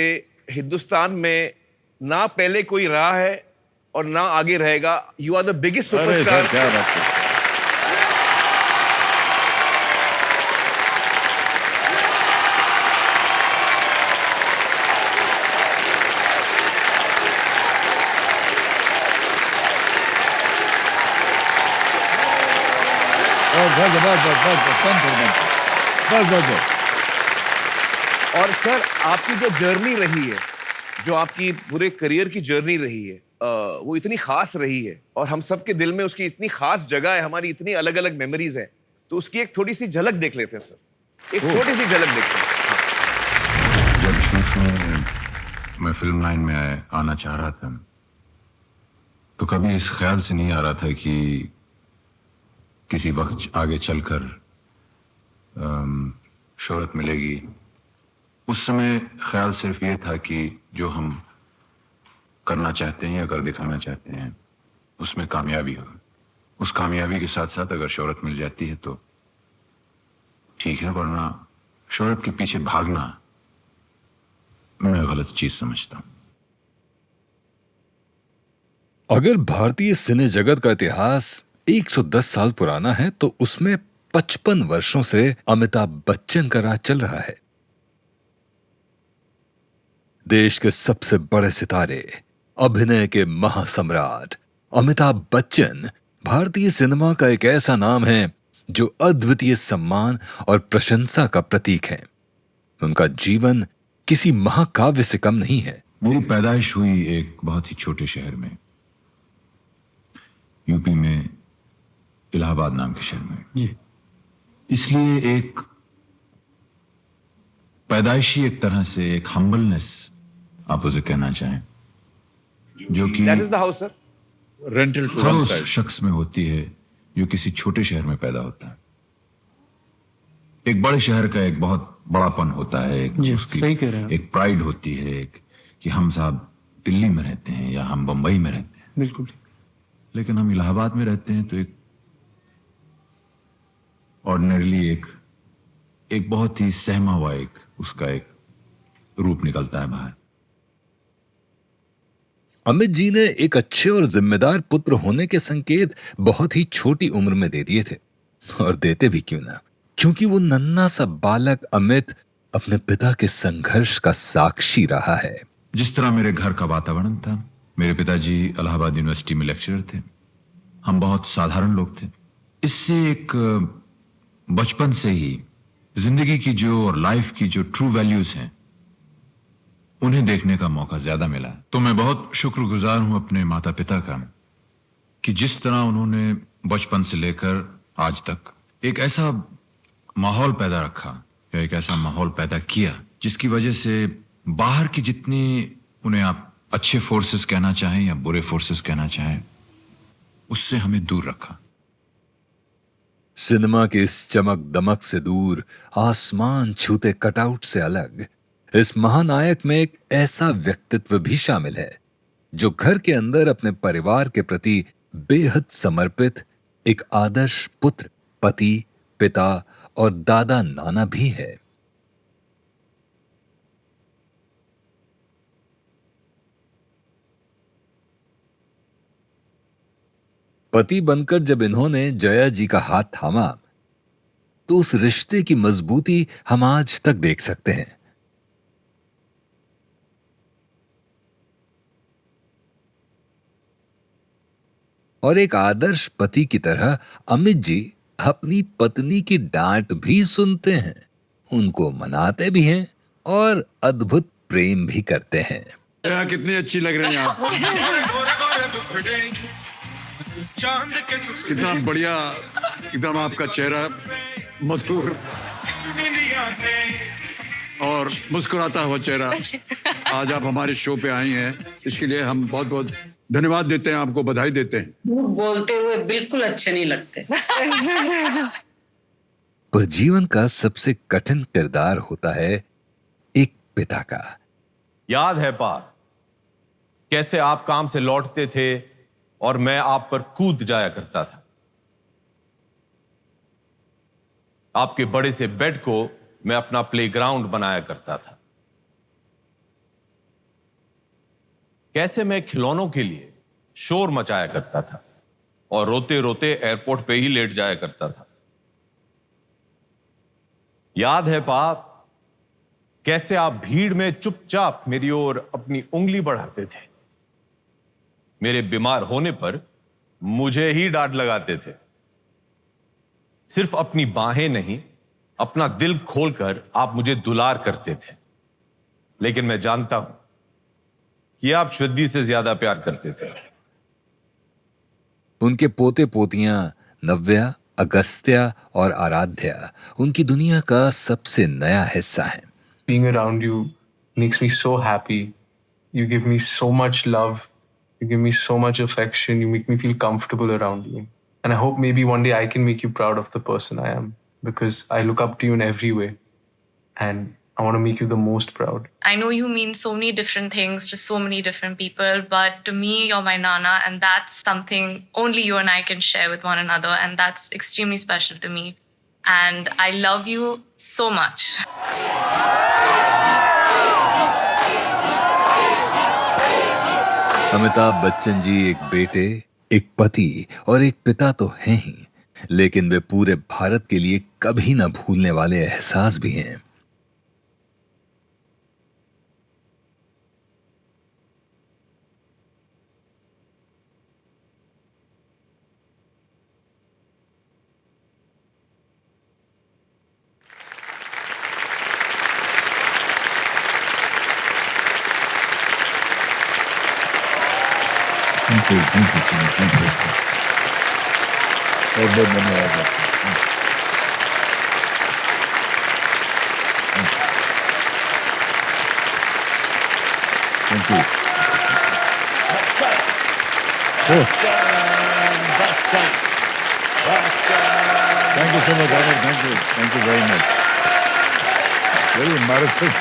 हिंदुस्तान में ना पहले कोई रहा है और ना आगे रहेगा। You are the biggest superstar. क्या बात है। बस। और सर आपकी जो जर्नी रही है, जो आपकी पूरे करियर की जर्नी रही है, वो इतनी खास रही है और हम सबके दिल में उसकी इतनी खास जगह है, हमारी इतनी अलग अलग मेमोरीज हैं। तो उसकी एक थोड़ी सी झलक देख लेते हैं सर, एक छोटी सी झलक देखते हैं। जब शुरू में मैं फिल्म लाइन में आना चाह रहा था तो कभी इस ख्याल से नहीं आ रहा था कि किसी वक्त आगे चलकर शोहरत मिलेगी। उस समय ख्याल सिर्फ ये था कि जो हम करना चाहते हैं या कर दिखाना चाहते हैं उसमें कामयाबी हो। उस कामयाबी के साथ साथ अगर शोहरत मिल जाती है तो ठीक है, वरना शोहरत के पीछे भागना मैं गलत चीज समझता हूं। अगर भारतीय सिने जगत का इतिहास 110 साल पुराना है तो उसमें 55 वर्षों से अमिताभ बच्चन का राज चल रहा है। देश के सबसे बड़े सितारे, अभिनय के महासम्राट अमिताभ बच्चन भारतीय सिनेमा का एक ऐसा नाम है जो अद्वितीय सम्मान और प्रशंसा का प्रतीक है। उनका जीवन किसी महाकाव्य से कम नहीं है। मेरी पैदाइश हुई एक बहुत ही छोटे शहर में, यूपी में इलाहाबाद नाम के शहर में जी। इसलिए एक पैदाइशी एक तरह से एक हम्बलनेस आप उसे कहना चाहें, जो कि that is the house sir, rental to हर उस शख्स में होती है जो किसी छोटे शहर में पैदा होता है। एक बड़े शहर का एक बहुत बड़ापन होता है, एक उसकी एक प्राइड होती है, एक कि हम साहब दिल्ली में रहते हैं या हम बंबई में रहते हैं। बिल्कुल। लेकिन हम इलाहाबाद में रहते हैं तो एक ऑर्डिनरीली एक बहुत ही सहमा हुआ एक उसका एक रूप निकलता है बाहर। अमित जी ने एक अच्छे और जिम्मेदार पुत्र होने के संकेत बहुत ही छोटी उम्र में दे दिए थे, और देते भी क्यों ना, क्योंकि वो नन्हा सा बालक अमित अपने पिता के संघर्ष का साक्षी रहा है। जिस तरह मेरे घर का वातावरण था, मेरे पिताजी इलाहाबाद यूनिवर्सिटी में लेक्चरर थे, हम बहुत साधारण लोग थे। इससे एक बचपन से ही जिंदगी की जो और लाइफ की जो ट्रू वैल्यूज हैं उन्हें देखने का मौका ज्यादा मिला। तो मैं बहुत शुक्रगुजार हूं अपने माता पिता का कि जिस तरह उन्होंने बचपन से लेकर आज तक एक ऐसा माहौल पैदा रखा या एक ऐसा माहौल पैदा किया जिसकी वजह से बाहर की जितनी उन्हें आप अच्छे फोर्सेस कहना चाहें या बुरे फोर्सेस कहना चाहें उससे हमें दूर रखा। सिनेमा के इस चमक दमक से दूर, आसमान छूते कटआउट से अलग, इस महानायक में एक ऐसा व्यक्तित्व भी शामिल है जो घर के अंदर अपने परिवार के प्रति बेहद समर्पित एक आदर्श पुत्र, पति, पिता और दादा नाना भी है। पति बनकर जब इन्होंने जया जी का हाथ थामा तो उस रिश्ते की मजबूती हम आज तक देख सकते हैं। और एक आदर्श पति की तरह अमित जी अपनी पत्नी की डांट भी सुनते हैं, उनको मनाते भी हैं और अद्भुत प्रेम भी करते हैं। कितनी अच्छी लग रही हैं आप। कितना बढ़िया एकदम आपका चेहरा मधुर और मुस्कुराता हुआ चेहरा। आज आप हमारे शो पे आई हैं, इसके लिए हम बहुत बहुत धन्यवाद देते हैं, आपको बधाई देते हैं। झूठ बोलते हुए बिल्कुल अच्छे नहीं लगते। पर जीवन का सबसे कठिन किरदार होता है एक पिता का। याद है पा, कैसे आप काम से लौटते थे और मैं आप पर कूद जाया करता था। आपके बड़े से बेड को मैं अपना प्लेग्राउंड बनाया करता था। कैसे मैं खिलौनों के लिए शोर मचाया करता था और रोते रोते एयरपोर्ट पे ही लेट जाया करता था। याद है पाप, कैसे आप भीड़ में चुपचाप मेरी ओर अपनी उंगली बढ़ाते थे। मेरे बीमार होने पर मुझे ही डांट लगाते थे। सिर्फ अपनी बाहें नहीं, अपना दिल खोलकर आप मुझे दुलार करते थे। लेकिन मैं जानता हूं कि आप श्रद्धी से ज्यादा प्यार करते थे। उनके पोते पोतियां नव्या, अगस्त्या और आराध्या उनकी दुनिया का सबसे नया हिस्सा हैं। Being around you makes me so happy. You give me so much love. You give me so much affection. You make me feel comfortable around you. And I hope maybe one day I can make you proud of the person I am, because I look up to you in every way. And I want to make you the most proud. I know you mean so many different things to so many different people, but to me, you're my Nana, and that's something only you and I can share with one another, and that's extremely special to me. And I love you so much. Amitabh Bachchan ji एक बेटे, एक पति और एक पिता तो हैं ही, लेकिन वे पूरे भारत के लिए कभी न भूलने वाले एहसास भी हैं। Thank you, thank you. बहुत बहुत धन्यवाद। Thank you. Thank you so much, thank you very much. Very embarrassing.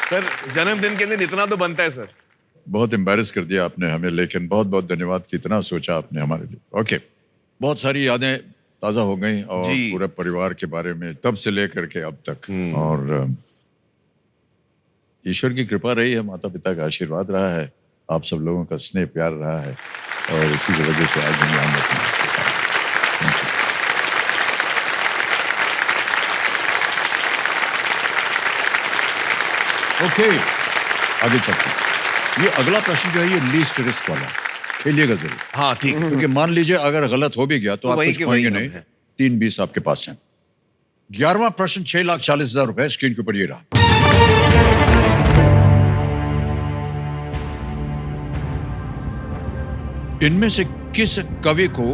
Sir, जन्मदिन के दिन इतना तो बनता है सर। बहुत एम्बैरेस कर दिया आपने हमें, लेकिन बहुत बहुत धन्यवाद कि इतना सोचा आपने हमारे लिए। ओके, बहुत सारी यादें ताज़ा हो गई और पूरे परिवार के बारे में तब से लेकर के अब तक। और ईश्वर की कृपा रही है, माता पिता का आशीर्वाद रहा है, आप सब लोगों का स्नेह प्यार रहा है, और इसी की वजह से आज हम यहाँ बैठे हैं। ओके, आगे चलते हैं। ये अगला प्रश्न जो है ये लीस्ट रिस्क वाला, खेलिएगा जरूर। हाँ ठीक है। क्योंकि मान लीजिए अगर गलत हो भी गया तो आप कुछ पाएंगे नहीं। 320 आपके पास हैं। 11वां प्रश्न 6,40,000 रुपए स्क्रीन के ऊपर ये रहा। इनमें से किस कवि को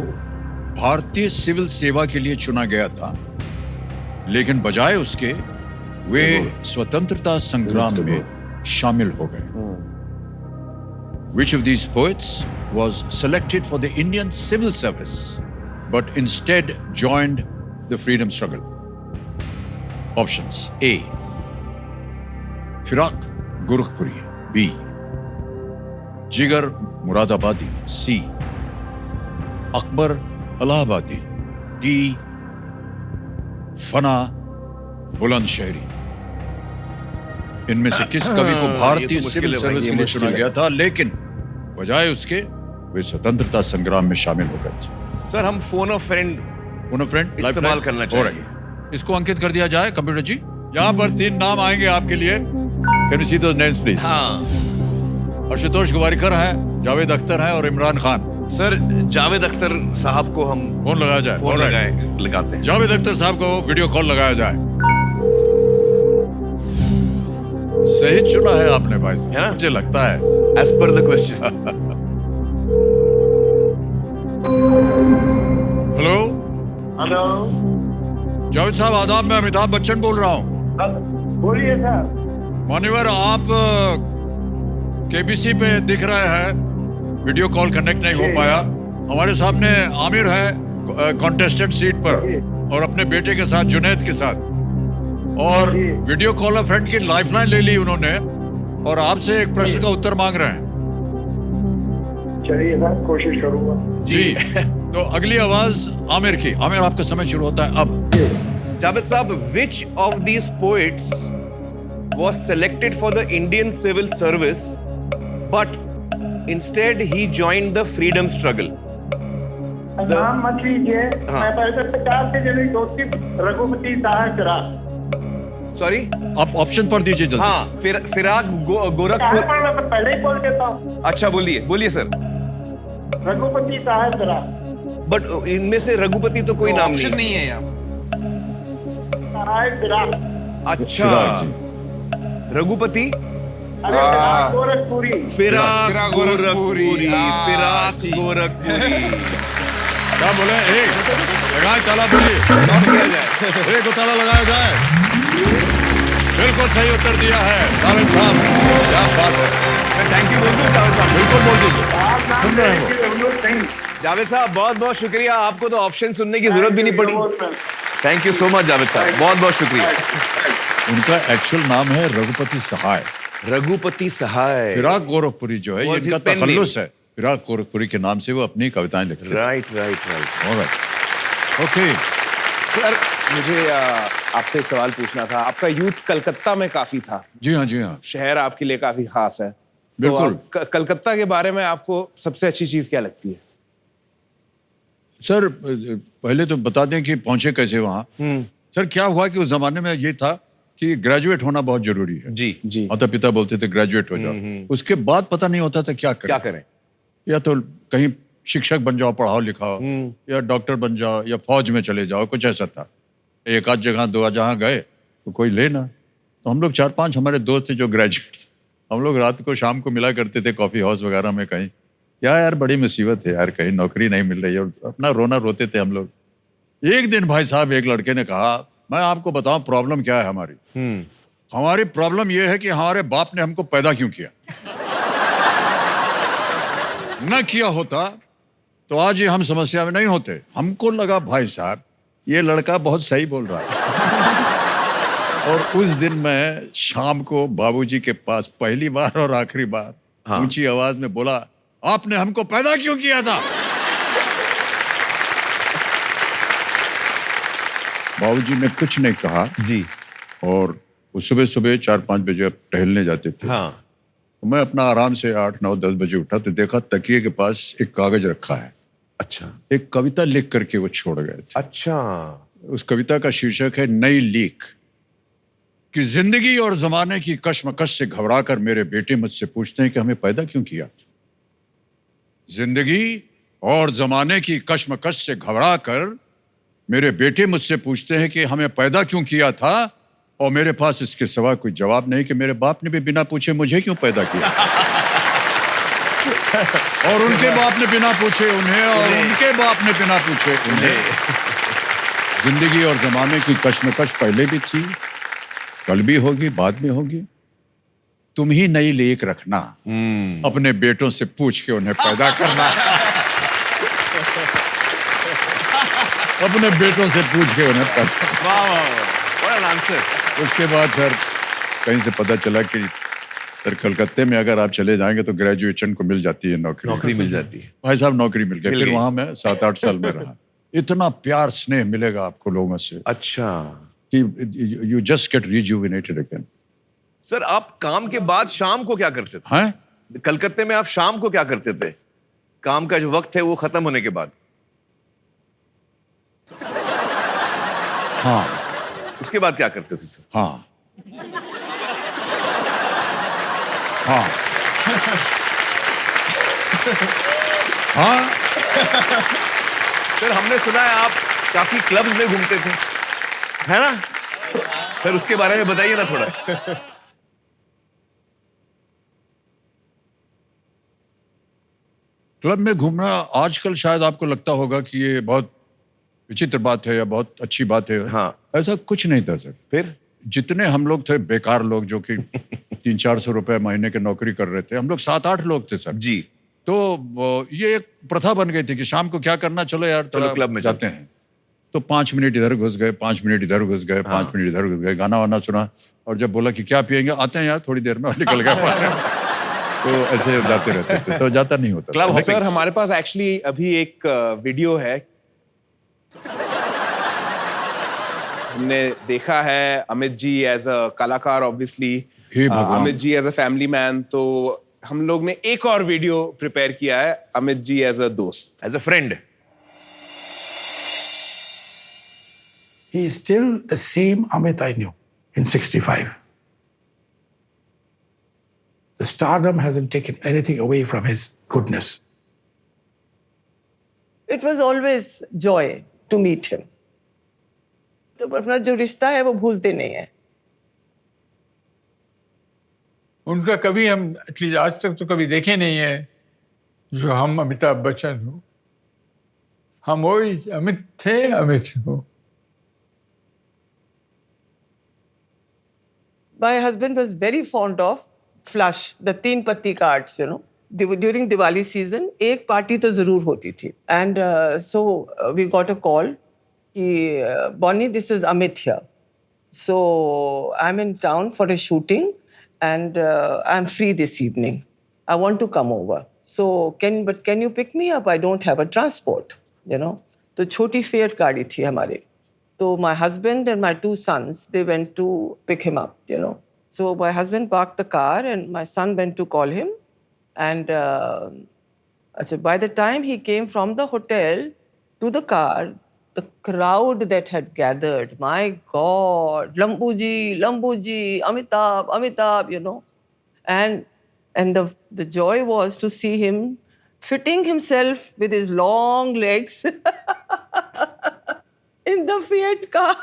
भारतीय सिविल सेवा के लिए चुना गया था, लेकिन बजाय उसके वे स्वतंत्रता संग्राम में शामिल हो गए? Which of these poets was selected for the Indian civil service but instead joined the freedom struggle? Options: A. Firaq Gorakhpuri, B. Jigar Muradabadi, C. Akbar Allahabadi, D. Fana Bulandshahri। इनमें से किस कवि को भारतीय सिविल सर्विस के लिए चुना गया था, लेकिन बजाय उसके वे स्वतंत्रता संग्राम में शामिल हो गए थे? सर, हम फोन ऑफ फ्रेंड इस्तेमाल करना चाहेंगे। इसको अंकित कर दिया जाए कंप्यूटर जी। यहाँ पर 3 नाम आएंगे आपके लिए। Can we see those names, please? हाँ। आशुतोष गोवारिकर है, जावेद अख्तर है और इमरान खान। सर, जावेद अख्तर साहब को हम फोन लगाया जाए। फोन लगाते हैं। जावेद अख्तर साहब को वीडियो कॉल लगाया जाए। सही चुना है आपने भाई साहब, मुझे लगता है। As per the question. Hello hello, Javed साहब आदाब, मैं अमिताभ बच्चन बोल रहा हूँ। बोलिए सर। मान्यवर, आप केबीसी पे दिख रहे हैं, वीडियो कॉल कनेक्ट नहीं हो पाया। हमारे सामने आमिर है कॉन्टेस्टेंट सीट पर और अपने बेटे के साथ, जुनैद के साथ, और वीडियो कॉलर फ्रेंड की लाइफलाइन ले ली उन्होंने और आपसे एक प्रश्न का उत्तर मांग रहे हैं। चलिए सर, कोशिश करूंगा जी। तो अगली आवाज आमिर की। आमिर, आपका समय शुरू होता है अब। जावेद साहब, which of these poets was selected for the Indian civil service but instead he joined the freedom struggle? नाम मत लीजिए। मैं पहले 50 से जल्दी दोस्ती रघुपति साहब। सॉरी, आप ऑप्शन पर दीजिए जल्दी। हाँ, फिराक गोरखपुर। पहले ही बोल देता हूँ। अच्छा, बोलिए सर। रघुपति साहब। बट इनमें से रघुपति तो कोई नाम नहीं है यहाँ। अच्छा, रघुपति गोरखपुरी। फिराक गोरखपुरी। क्या बोले? लगाए ताला, बोलिए। एक ताला लगाया जाए। बिल्कुल सही उत्तर दिया है जावेद साहब, क्या बात है। थैंक यू बोल दो जावेद साहब। बिल्कुल बोल दीजिए, सुन रहे हो। जावेद साहब, बहुत बहुत शुक्रिया। आपको तो ऑप्शन सुनने की जरूरत भी नहीं पड़ी। Thank you so much Javed साहब, बहुत बहुत शुक्रिया। उनका एक्चुअल नाम है रघुपति सहाय। रघुपति सहाय। फिराक गोरखपुरी जो है, ये इनका तखल्लुस है। फिराक गोरखपुरी के नाम से वो अपनी कविताएं लिखते हैं। राइट। ओके सर, मुझे आपसे एक सवाल पूछना था। आपका यूथ कलकत्ता में काफी था। जी हाँ। शहर आपके लिए काफी खास है। बिल्कुल। तो कलकत्ता के बारे में आपको सबसे अच्छी चीज क्या लगती है? सर, पहले तो बता दें कि पहुंचे कैसे वहां। सर, क्या हुआ कि उस जमाने में ये था कि ग्रेजुएट होना बहुत जरूरी है। जी। माता पिता बोलते थे ग्रेजुएट हो जाओ। उसके बाद पता नहीं होता था क्या करें। या तो कहीं शिक्षक बन जाओ, पढ़ाओ लिखाओ, या डॉक्टर बन जाओ, या फौज में चले जाओ, कुछ ऐसा था। एक आध जगह 2 जहाँ गए तो कोई लेना। तो हम लोग 4-5 हमारे दोस्त थे जो ग्रेजुएट, हम लोग रात को शाम को मिला करते थे कॉफी हाउस वगैरह में कहीं। यार बड़ी मुसीबत है यार, कहीं नौकरी नहीं मिल रही है, और अपना रोना रोते थे हम लोग। एक दिन भाई साहब, एक लड़के ने कहा, मैं आपको बताऊं प्रॉब्लम क्या है हमारी। हमारी प्रॉब्लम यह है कि हमारे बाप ने हमको पैदा क्यों किया। न किया होता तो आज ये हम समस्या में नहीं होते। हमको लगा भाई साहब ये लड़का बहुत सही बोल रहा है। और उस दिन मैं शाम को बाबूजी के पास पहली बार और आखिरी बार ऊंची आवाज में बोला, आपने हमको पैदा क्यों किया था। बाबूजी ने कुछ नहीं कहा जी। और वो सुबह सुबह 4-5 बजे टहलने जाते थे। तो मैं अपना आराम से 8-9-10 बजे उठा तो देखा तकिए के पास एक कागज रखा है। अच्छा। एक कविता लिख करके वो छोड़ गए थे। अच्छा। उस कविता का शीर्षक है नई लीक। कि जिंदगी और जमाने की कश्मकश से घबराकर मेरे बेटे मुझसे पूछते हैं कि हमें पैदा क्यों किया। जिंदगी और जमाने की कश्मकश से घबराकर मेरे बेटे मुझसे पूछते हैं कि हमें पैदा क्यों किया था, और मेरे पास इसके सिवा कोई जवाब नहीं कि मेरे बाप ने भी बिना पूछे मुझे क्यों पैदा किया। और उनके बाप ने बिना पूछे उन्हें, और उनके बाप ने बिना पूछे उन्हें। जिंदगी और जमाने की कश्मकश पहले भी थी, कल भी होगी, बाद में होगी। तुम ही नई लेक रखना, अपने बेटों से पूछ के उन्हें पैदा करना। अपने बेटों से पूछ के उन्हें पैदा। आंसर। उसके बाद सर कहीं से पता चला कि सर कलकत्ते में अगर आप चले जाएंगे तो ग्रेजुएशन को मिल जाती है नौकरी मिल जाती है। भाई साहब नौकरी मिल गई, फिर वहां मैं 7-8 साल में रहा। इतना प्यार स्नेह मिलेगा आपको लोगों से, अच्छा, कि you just get rejuvenated again. Sir आप काम के बाद शाम को क्या करते थे? हैं? कलकत्ते में आप शाम को क्या करते थे? काम का जो वक्त है वो खत्म होने के बाद। हाँ। उसके बाद क्या करते थे सर? हाँ हाँ हाँ। सर हमने सुना है आप काफी क्लब्स में घूमते थे, है ना? सर उसके बारे में बताइए ना थोड़ा। क्लब में घूमना आजकल शायद आपको लगता होगा कि ये बहुत विचित्र बात है या बहुत अच्छी बात है। हाँ। ऐसा कुछ नहीं था सर। फिर जितने हम लोग थे बेकार लोग जो कि 300-400 रुपए महीने की नौकरी कर रहे थे, हम लोग 7-8 लोग थे सर जी। तो ये एक प्रथा बन गई थी कि शाम को क्या करना, चलो यार थोड़ा क्लब में जाते हैं। तो 5 मिनट इधर घुस गए, 5 मिनट इधर घुस गए, 5 मिनट इधर घुस गए, गाना वाना सुना, और जब बोला कि क्या पियेंगे, आते हैं यार थोड़ी देर में, और निकल गए। तो ऐसे जाते रहते थे, तो जाता नहीं होता। क्लब सर हमारे पास एक्चुअली अभी एक वीडियो है, हमने देखा है अमित जी एज अ कलाकार, obviously Amit ji as a family man, तो हम लोग ने एक और वीडियो प्रिपेयर किया है अमित जी एज अ दोस्त, as a friend. He is still the same Amit I knew in 65. The stardom hasn't taken anything away from his goodness. It was always joy to meet him. तो अपना जो रिश्ता है वो भूलते नहीं है। उनका कभी हम एटलीस्ट आज तक तो कभी देखे नहीं है जो हम अमिताभ बच्चन हो। हम वही अमित थे, अमित हो। My husband was very fond of flush, the 3 पत्ती cards, you know. During Diwali season, एक पार्टी तो जरूर होती थी. And so we got a call कि Bonnie, this is Amit here. So I'm in town for a shooting and I'm free this evening. I want to come over. So can you pick me up? I don't have a transport, you know. तो छोटी fair गाड़ी थी हमारी. So my husband and my 2 sons, they went to pick him up, you know. So my husband parked the car and my son went to call him. And by the time he came from the hotel to the car, the crowd that had gathered, my God, Lambuji, Amitabh, you know. And the joy was to see him fitting himself with his long legs in the Fiat car.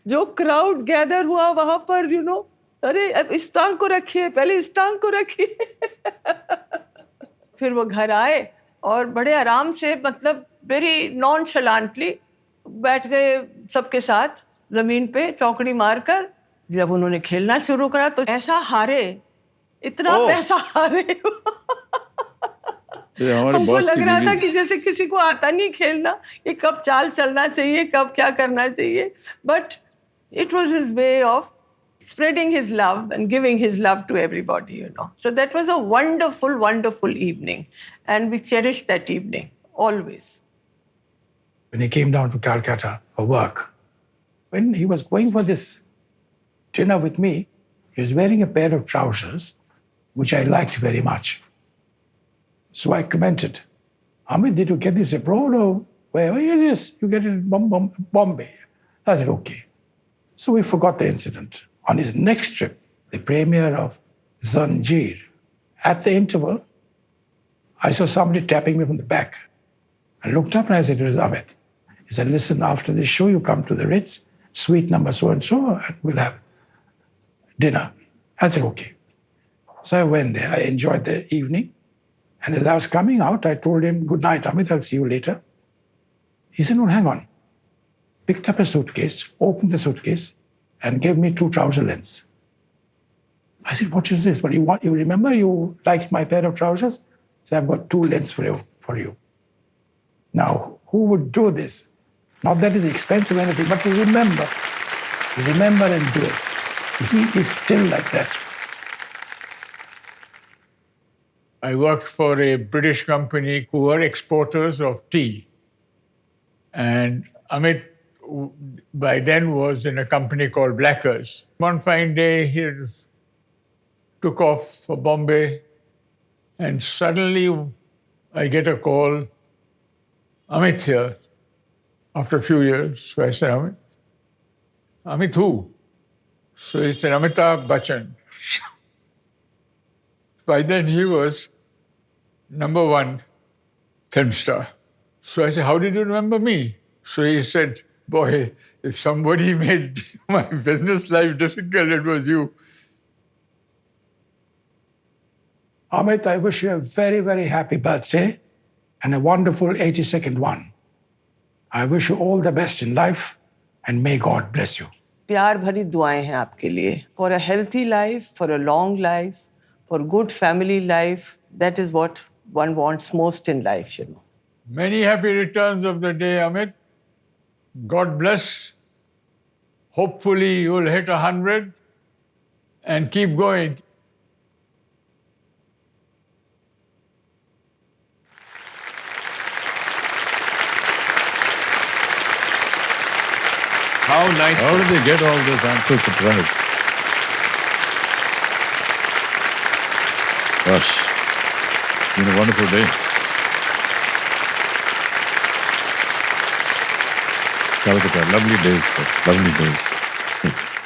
जो crowd gather हुआ वहां पर, you know, अरे इस टांग को रखिए, पहले इस टांग को रखिए। फिर वो घर आए और बड़े आराम से, मतलब वेरी नॉनशलांटली बैठ गए सबके साथ जमीन पे चौकड़ी मारकर। जब उन्होंने खेलना शुरू करा तो ऐसा हारे, इतना पैसा हारे। हमको लग रहा था कि जैसे किसी को आता नहीं खेलना, ये कब चाल चलना चाहिए, कब क्या करना चाहिए। But it was his way of spreading his love and giving his love to everybody, you know. So that was a wonderful, wonderful evening. And we cherished that evening, always. When he came down to Calcutta for work, when he was going for this dinner with me, he was wearing a pair of trousers, which I liked very much. So I commented, Amit, did you get this abroad or where? Oh, yes, you get it in Bombay. I said, okay. So we forgot the incident. On his next trip, the premiere of Zanjeer, at the interval, I saw somebody tapping me from the back. I looked up and I said, it was Amit. He said, listen, after this show, you come to the Ritz, suite number so and so, and we'll have dinner. I said, okay. So I went there. I enjoyed the evening. And as I was coming out, I told him, good night, Amit, I'll see you later. He said, no, hang on. Picked up a suitcase, opened the suitcase, and gave me 2 trouser lengths. I said, what is this? But you remember you liked my pair of trousers? So I've got 2 lengths for you. Now, who would do this? Not that it's expensive or anything, but to remember and do it. He is still like that. I worked for a British company who were exporters of tea. And Amit, by then, was in a company called Blackers. One fine day, he took off for Bombay, and suddenly I get a call, Amit here, after a few years. So I said, Amit who? So he said, Amitabh Bachchan. By then he was #1 film star. So I said, how did you remember me? So he said, boy, if somebody made my business life difficult, it was you. Amit, I wish you a very, very happy birthday and a wonderful 82nd one. I wish you all the best in life and may God bless you. प्यार भरी दुआएं हैं आपके लिए for a healthy life, for a long life, for good family life. That is what one wants most in life, you know. Many happy returns of the day, Amit. God bless. Hopefully you'll hit 100 and keep going. How nice. How did they get all this? I'm so surprised. Gosh, it's been a wonderful day. Calcutta, lovely days, sir. Lovely days.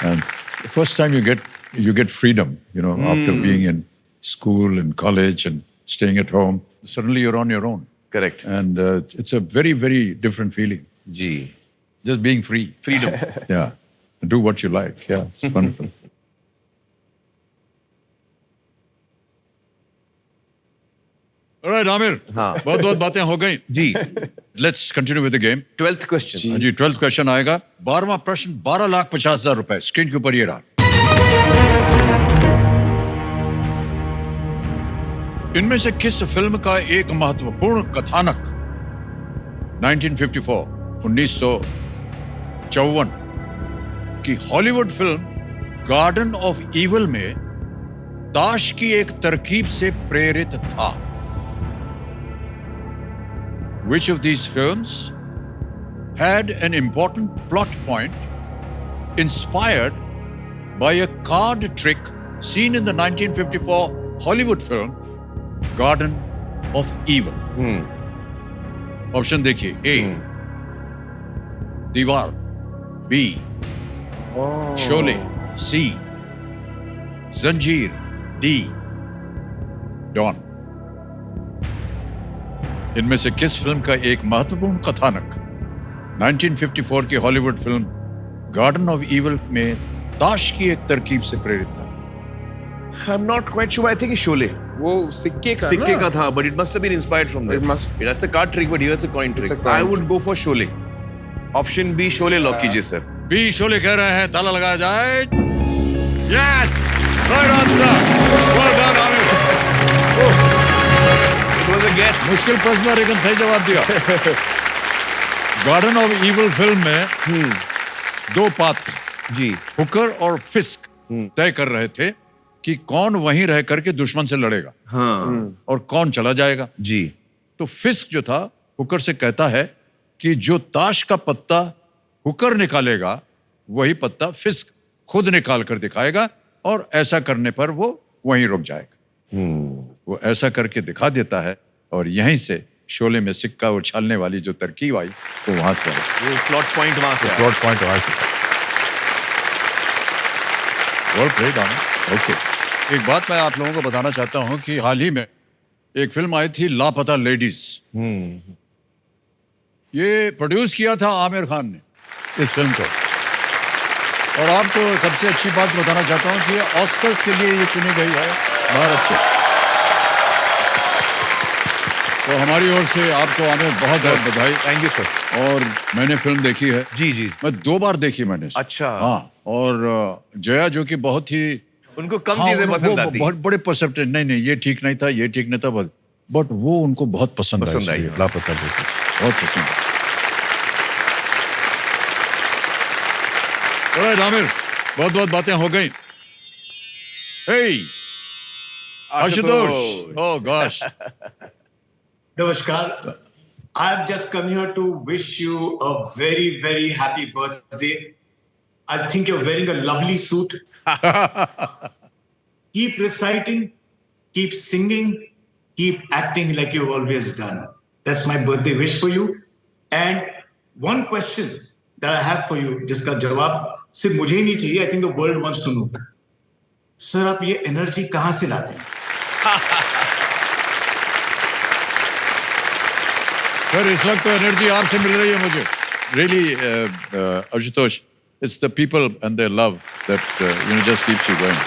And the first time you get freedom, after being in school and college and staying at home, suddenly you're on your own. Correct. And it's a very, very different feeling. Gee. Just being free. Freedom. Yeah. Do what you like. Yeah, it's wonderful. All right, Amir. बहुत बातें हो गई. जी. Let's continue with the game. 12th question. हाँ जी, 12th question आएगा. 12वां प्रश्न 12,50,000 रुपए. Screen के ऊपर ये रहा. इनमें से किस फिल्म का एक महत्वपूर्ण कथानक 1954 की Hollywood film garden of evil में ताश की एक तरकीब से प्रेरित था? Which of these films had an important plot point inspired by a card trick seen in the 1954 Hollywood film Garden of Evil? Option देखिए. A. दीवार. B. शोले. C. जंजीर. D. डॉन. इनमें से किस फिल्म का एक महत्वपूर्ण कथानक 1954 की Hollywood film garden of evil में ताश की एक तरकीब से प्रेरित था? I'm not quite sure. I think it's Sholay. वो सिक्के का था, but it must have been inspired from that. That's a card trick, but here it's a coin trick. I would go for Sholay. Option B, Sholay lock कीजिए sir. B, Sholay कह रहे हैं. ताला लगाया जाए. Yes, right answer. Well done, Amir. It was a guess. मुश्किल प्रश्न और एकदम सही जवाब दिया. गार्डन ऑफ ईवल फिल्म में 2 पात्र जी हुकर और फिस्क तय कर रहे थे कि कौन वहीं रह करके दुश्मन से लड़ेगा. हाँ. और कौन चला जाएगा. जी. तो फिस्क जो था हुकर से कहता है कि जो ताश का पत्ता हुकर निकालेगा वही पत्ता फिस्क खुद निकाल कर दिखाएगा और ऐसा करने पर वो वहीं रुक जाएगा. वो ऐसा करके दिखा देता है और यहीं से शोले में सिक्का उछालने वाली जो तरकीब आई वो वहां से आई. वो प्लॉट पॉइंट वहां से. प्लॉट पॉइंट वहां से. Well played on. ओके. एक बात मैं आप लोगों को बताना चाहता हूं कि हाल ही में एक फिल्म आई थी लापता लेडीज. ये प्रोड्यूस किया था आमिर खान ने इस फिल्म को। और आपको सबसे अच्छी बात बताना चाहता हूँ कि ऑस्कर्स के लिए ये चुनी गई है भारत से। तो हमारी ओर से आपको आमिर बहुत बहुत बधाई। Thank you sir. और मैंने फिल्म देखी है। जी जी। मैं 2 बार देखी मैंने। अच्छा। हाँ, और जया जो कि बहुत ही उनको कम चीजें पसंद आती। बहुत बड़े परसेप्टेज, नहीं ये ठीक नहीं था, ये ठीक नहीं था, बट वो उनको बहुत पसंद आई। लापता बेटे बहुत पसंद आई। ऑलराइट आमिर, बहुत बहुत बातें हो गई। हे आशुतोष, ओह gosh. Namaskar. I've just come here to wish you a very, very happy birthday. I think you're wearing a lovely suit. Keep reciting, keep singing, keep acting like you've always done. That's my birthday wish for you. And one question that I have for you, जिसका जवाब सिर्फ मुझे ही नहीं चाहिए, I think the world wants to know. Sir, आप ये energy कहाँ से लाते हैं? सर, इस वक्त तो एनर्जी आपसे मिल रही है मुझे। Really Ashutosh, it's the people and their love that just keeps you going.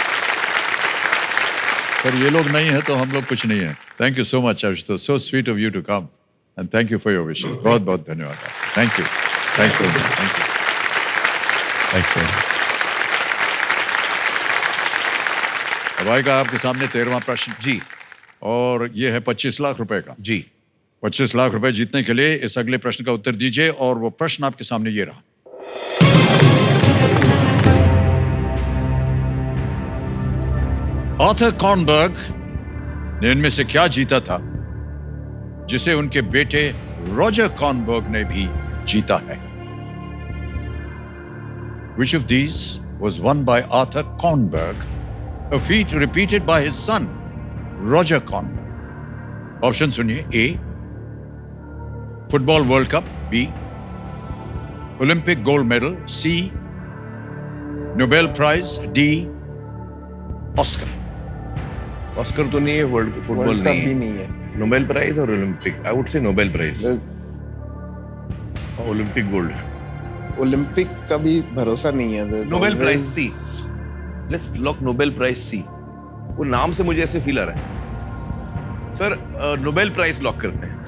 Sir, ये लोग नहीं है तो हम लोग कुछ नहीं है। Thank you so much Ashutosh, so sweet of you to come and thank you for your wish. बहुत बहुत धन्यवाद। Thank you, thanks very much, thank you, thanks very much. अब आएगा आपके सामने 13वां प्रश्न जी, और ये है 25 लाख रुपए का। जी, 25 लाख रुपए जीतने के लिए इस अगले प्रश्न का उत्तर दीजिए, और वो प्रश्न आपके सामने ये रहा। आर्थर कॉर्नबर्ग ने इनमें से क्या जीता था जिसे उनके बेटे रॉजर कॉर्नबर्ग ने भी जीता है? Which of these was won by Arthur Kornberg, a feat repeated by his son Roger Kornberg? Option सुनिए। A, football world cup. B, Olympic gold medal. C, Nobel prize. D, Oscar. Oscar तो नहीं है, world football नहीं है, Nobel prize और Olympic. I would say Nobel prize, Olympic gold. Olympic का भी भरोसा नहीं है। Nobel prize C, let's lock Nobel prize C. वो नाम से मुझे ऐसे फील आ रहा है। सर, नोबेल प्राइज लॉक करते हैं।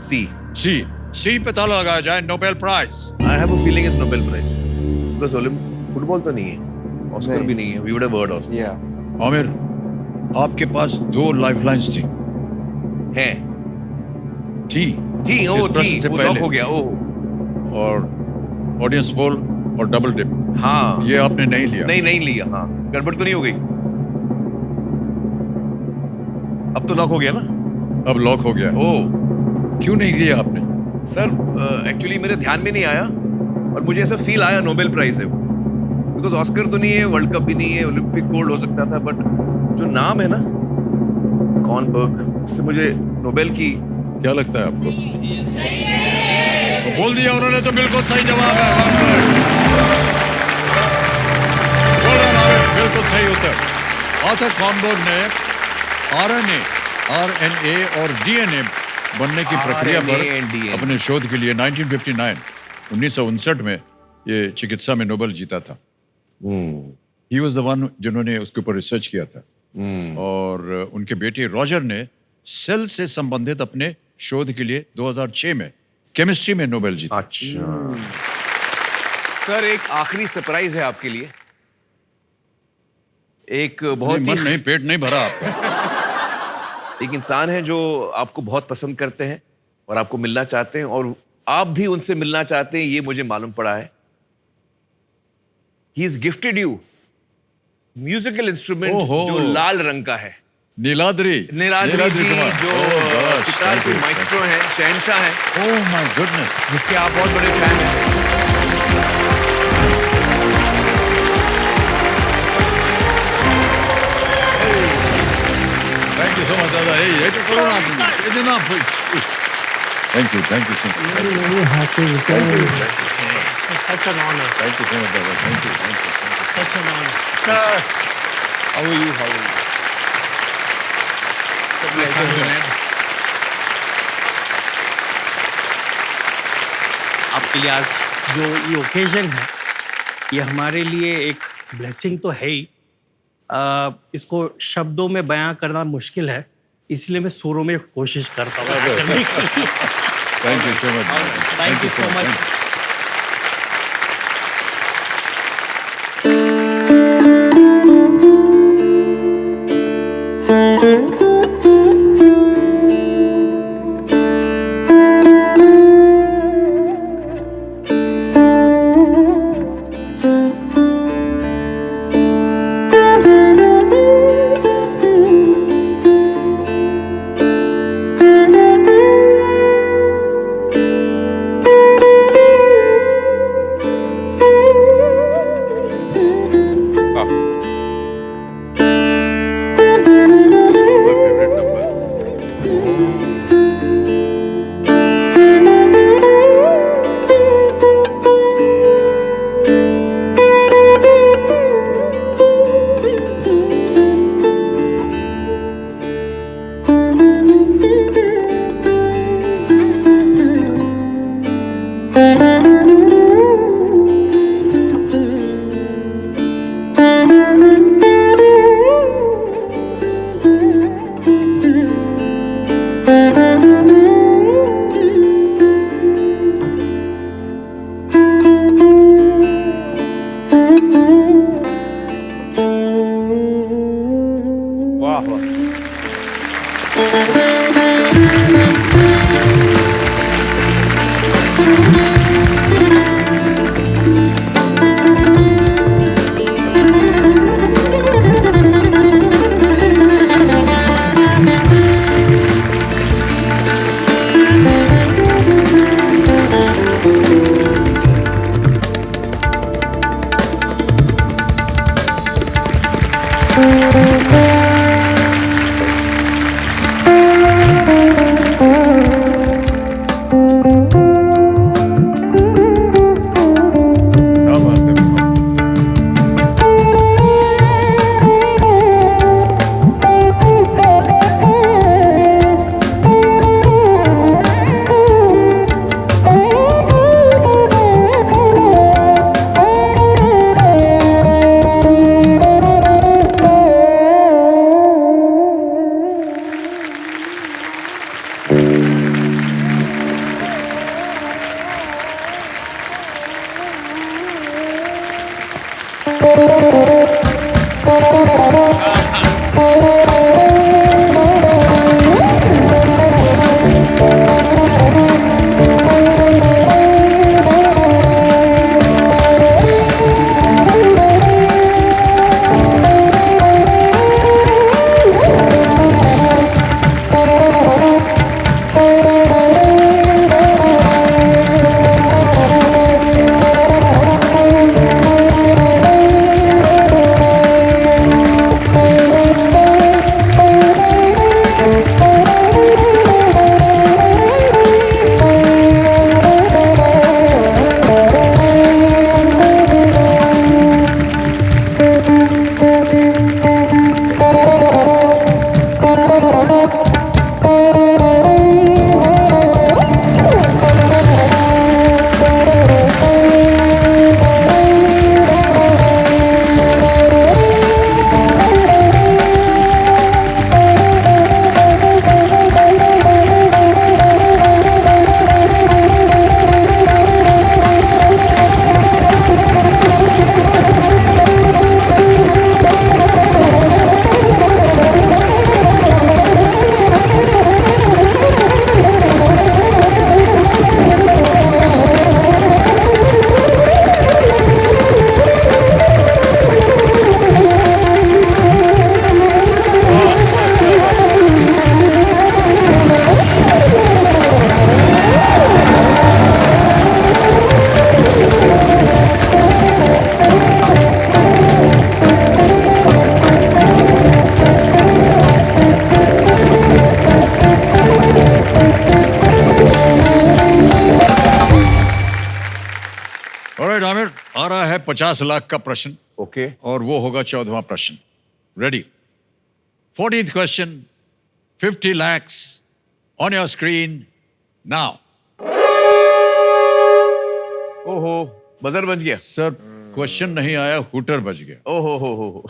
सी पे ताला लगाया जाए, Nobel prize. I have a feeling it's Nobel prize, because football तो नहीं है, ऑस्कर भी नहीं है। We would have heard Oscar. Aamir, आपके पास 2 लाइफलाइंस थी। हैं? थी, ओ थी, से वो पहले लॉक हो गया। ओह, और ऑडियंस पोल और डबल डिप। हाँ, ये आपने नहीं लिया। नहीं लिया। हाँ, गड़बड़ तो नहीं हो गई? अब तो लॉक हो गया ना? अब लॉक हो गया। ओह, क्यों नहीं लिया आपने? सर, एक्चुअली मेरे ध्यान में नहीं आया, और मुझे ऐसा फील आया नोबेल प्राइज है वो, बिकॉज ऑस्कर तो नहीं है, वर्ल्ड कप भी नहीं है, ओलंपिक गोल्ड हो सकता था, बट जो नाम है ना कॉर्नबर्ग, उससे मुझे नोबेल की। क्या लगता है आपको? तो बोल दिया उन्होंने, तो बिल्कुल सही जवाब है। बिल्कुल सही उत्तर। आर्थर कॉर्नबर्ग ने आरएनए और डीएनए बनने की प्रक्रिया पर अपने शोध के लिए 1959 में ये चिकित्सा में नोबेल जीता था। ही वाज द वन जिन्होंने उसके ऊपर रिसर्च किया था। और उनके बेटे रॉजर ने सेल से संबंधित अपने शोध के लिए 2006 में केमिस्ट्री में नोबेल जीता। अच्छा। सर, एक आखिरी सरप्राइज है आपके लिए। एक बहुत मन नहीं, पेट नहीं भरा आपका। एक इंसान है जो आपको बहुत पसंद करते हैं और आपको मिलना चाहते हैं, और आप भी उनसे मिलना चाहते हैं, ये मुझे मालूम पड़ा है। He is gifted you musical instrument जो लाल रंग का है। नीलाद्री जी, जो सितार के माइस्ट्रो हैं, शहंशाह हैं। ओह माय गुडनेस, जिसके आप बहुत बड़े फैन हैं। Thank you so much, Dada. Hey, ये तो करो ना आप। इतना Thank you so much. Very happy with you. Such an honor. Thank you so much, Dada. Thank you. Such an honor. Sir, how are you? आपके लिए आज जो ये ओकेजन है, ये हमारे लिए एक ब्लेसिंग तो है ही। इसको शब्दों में बयां करना मुश्किल है, इसलिए मैं सुरों में कोशिश करता हूँ करने की। Thank you so much. Thank you so much. Alright Aamir, आ रहा है 50 लाख का प्रश्न। ओके। और वो होगा 14वां प्रश्न। Ready? 14th question, 50 lakhs on your screen now. ओहो, बजर बज गया सर। क्वेश्चन नहीं आया, हूटर बज गया। ओहो हो।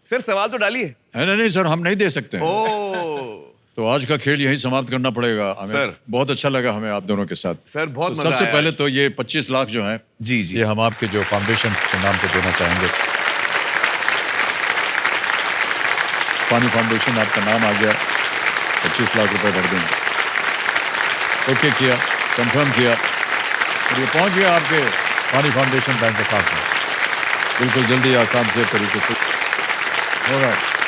सर सवाल तो डालिए। नहीं सर, हम नहीं दे सकते हैं। ओ तो आज का खेल यहीं समाप्त करना पड़ेगा हमें। सर बहुत अच्छा लगा हमें आप दोनों के साथ। सर बहुत मजा सबसे आया पहले आज। तो ये 25 लाख जो हैं, जी ये हम आपके जो फाउंडेशन के नाम पे देना चाहेंगे। पानी फाउंडेशन आपका नाम आ गया, 25 लाख रुपए भर देंगे। ओके किया, कंफर्म किया और ये पहुंच गया आपके पानी फाउंडेशन बैंक अकाउंट में, बिल्कुल जल्दी आसान से तरीके से। ऑलराइट।